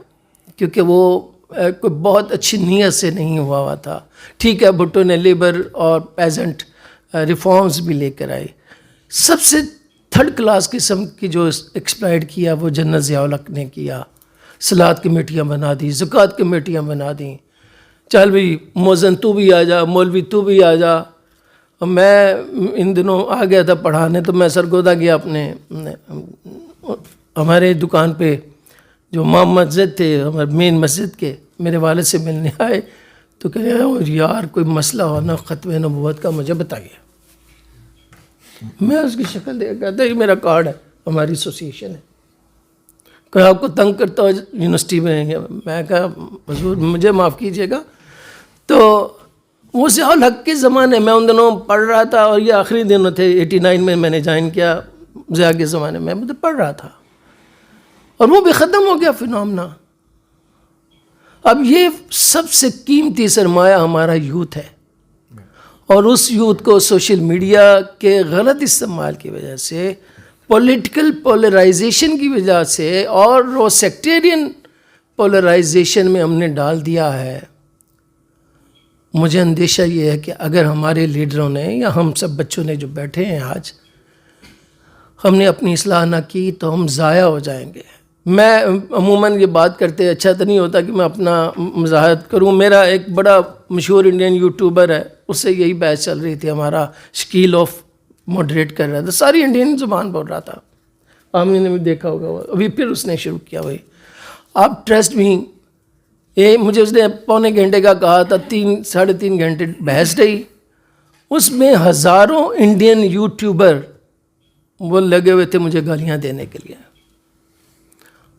کیونکہ وہ کوئی بہت اچھی نیت سے نہیں ہوا تھا. ٹھیک ہے, بھٹو نے لیبر اور پیزنٹ ریفارمز بھی لے کر آئے. سب سے تھرڈ کلاس قسم کی جو ایکسپلائٹ کیا وہ جنرل ضیاء الحق نے کیا. صلاۃ کمیٹیاں بنا دی, زکوٰۃ کمیٹیاں بنا دیں, چل بھائی مؤذن تو بھی آ جا, مولوی تو بھی آ جا. میں ان دنوں آ گیا تھا پڑھانے, تو میں سرگودا گیا اپنے, ہمارے دکان پہ جو امام مسجد تھے ہمارے مین مسجد کے, میرے والد سے ملنے آئے تو کہہ رہے ہیں یار کوئی مسئلہ ہونا ختم نبوت کا مجھے بتائیے. میں اس کی شکل دیکھ کہتا یہ میرا کارڈ ہے, ہماری ایسوسیشن ہے, کہ آپ کو تنگ کرتا ہو یونیورسٹی میں. میں کہا حضور مجھے معاف کیجیے گا. تو وہ ضیاء الحق کے زمانے میں ان دنوں پڑھ رہا تھا, اور یہ آخری دنوں تھے 89 میں نے جوائن کیا. ضیاء کے زمانے میں مجھے پڑھ رہا تھا, اور وہ بھی ختم ہو گیا فنامنا. اب یہ سب سے قیمتی سرمایہ ہمارا یوتھ ہے, اور اس یوتھ کو سوشل میڈیا کے غلط استعمال کی وجہ سے, پولیٹیکل پولرائزیشن کی وجہ سے, اور وہ سیکٹیرین پولرائزیشن میں ہم نے ڈال دیا ہے. مجھے اندیشہ یہ ہے کہ اگر ہمارے لیڈروں نے یا ہم سب بچوں نے جو بیٹھے ہیں آج, ہم نے اپنی اصلاح نہ کی تو ہم ضائع ہو جائیں گے. میں عموماً یہ بات کرتے اچھا تو نہیں ہوتا کہ میں اپنا مزاحمت کروں. میرا ایک بڑا مشہور انڈین یوٹیوبر ہے, اس سے یہی بحث چل رہی تھی, ہمارا شکیل آف ماڈریٹ کر رہا تھا, ساری انڈین زبان بول رہا تھا. آمنی نے بھی دیکھا ہوگا, ابھی پھر اس نے شروع کیا. بھائی آپ ٹرسٹ می, یہ مجھے اس نے پونے گھنٹے کا کہا تھا, 3-3.5 گھنٹے بحث رہی. اس میں ہزاروں انڈین یوٹیوبر وہ لگے ہوئے تھے مجھے گالیاں دینے کے لیے.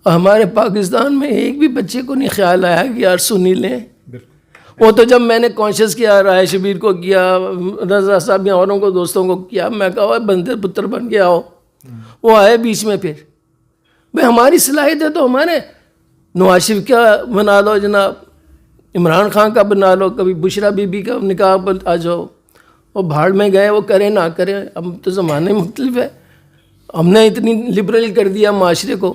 اور ہمارے پاکستان میں ایک بھی بچے کو نہیں خیال آیا کہ یار سنی لیں. وہ تو جب میں نے کانشیس کیا, رائے شبیر کو کیا, رضا صاحب یا اوروں کو دوستوں کو کیا, میں کہا بندر پتر بن کے آؤ. وہ آئے بیچ میں. پھر بھائی ہماری صلاحیت ہے تو ہمارے نواز شریف کا بنا لو جناب, عمران خان کا بنا لو, کبھی بشرا بی بی کا نکاح پر آ جاؤ. وہ بھاڑ میں گئے, وہ کریں نہ کریں, اب تو زمانے مختلف ہے. ہم نے اتنی لبرل کر دیا معاشرے کو,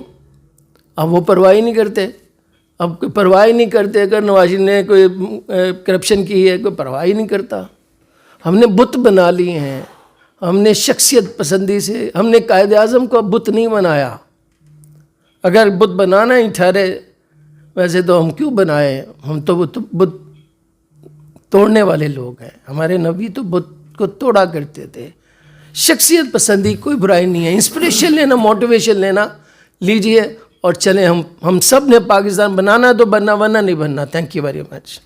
اب وہ پرواہ نہیں کرتے. اب کوئی پرواہ نہیں کرتے, اگر نواز شریف نے کوئی کرپشن کی ہے کوئی پرواہ نہیں کرتا. ہم نے بت بنا لیے ہیں, ہم نے شخصیت پسندی سے, ہم نے قائد اعظم کو بت نہیں بنایا. اگر بت بنانا ہی ٹھہرے ویسے تو ہم کیوں بنائے, ہم تو بت توڑنے والے لوگ ہیں. ہمارے نبی تو بت کو توڑا کرتے تھے. شخصیت پسندی کوئی برائی نہیں ہے, انسپریشن لینا, موٹیویشن لینا لیجئے اور چلیں. ہم سب نے پاکستان بنانا تو بننا, ورنہ نہیں بننا. Thank you very much.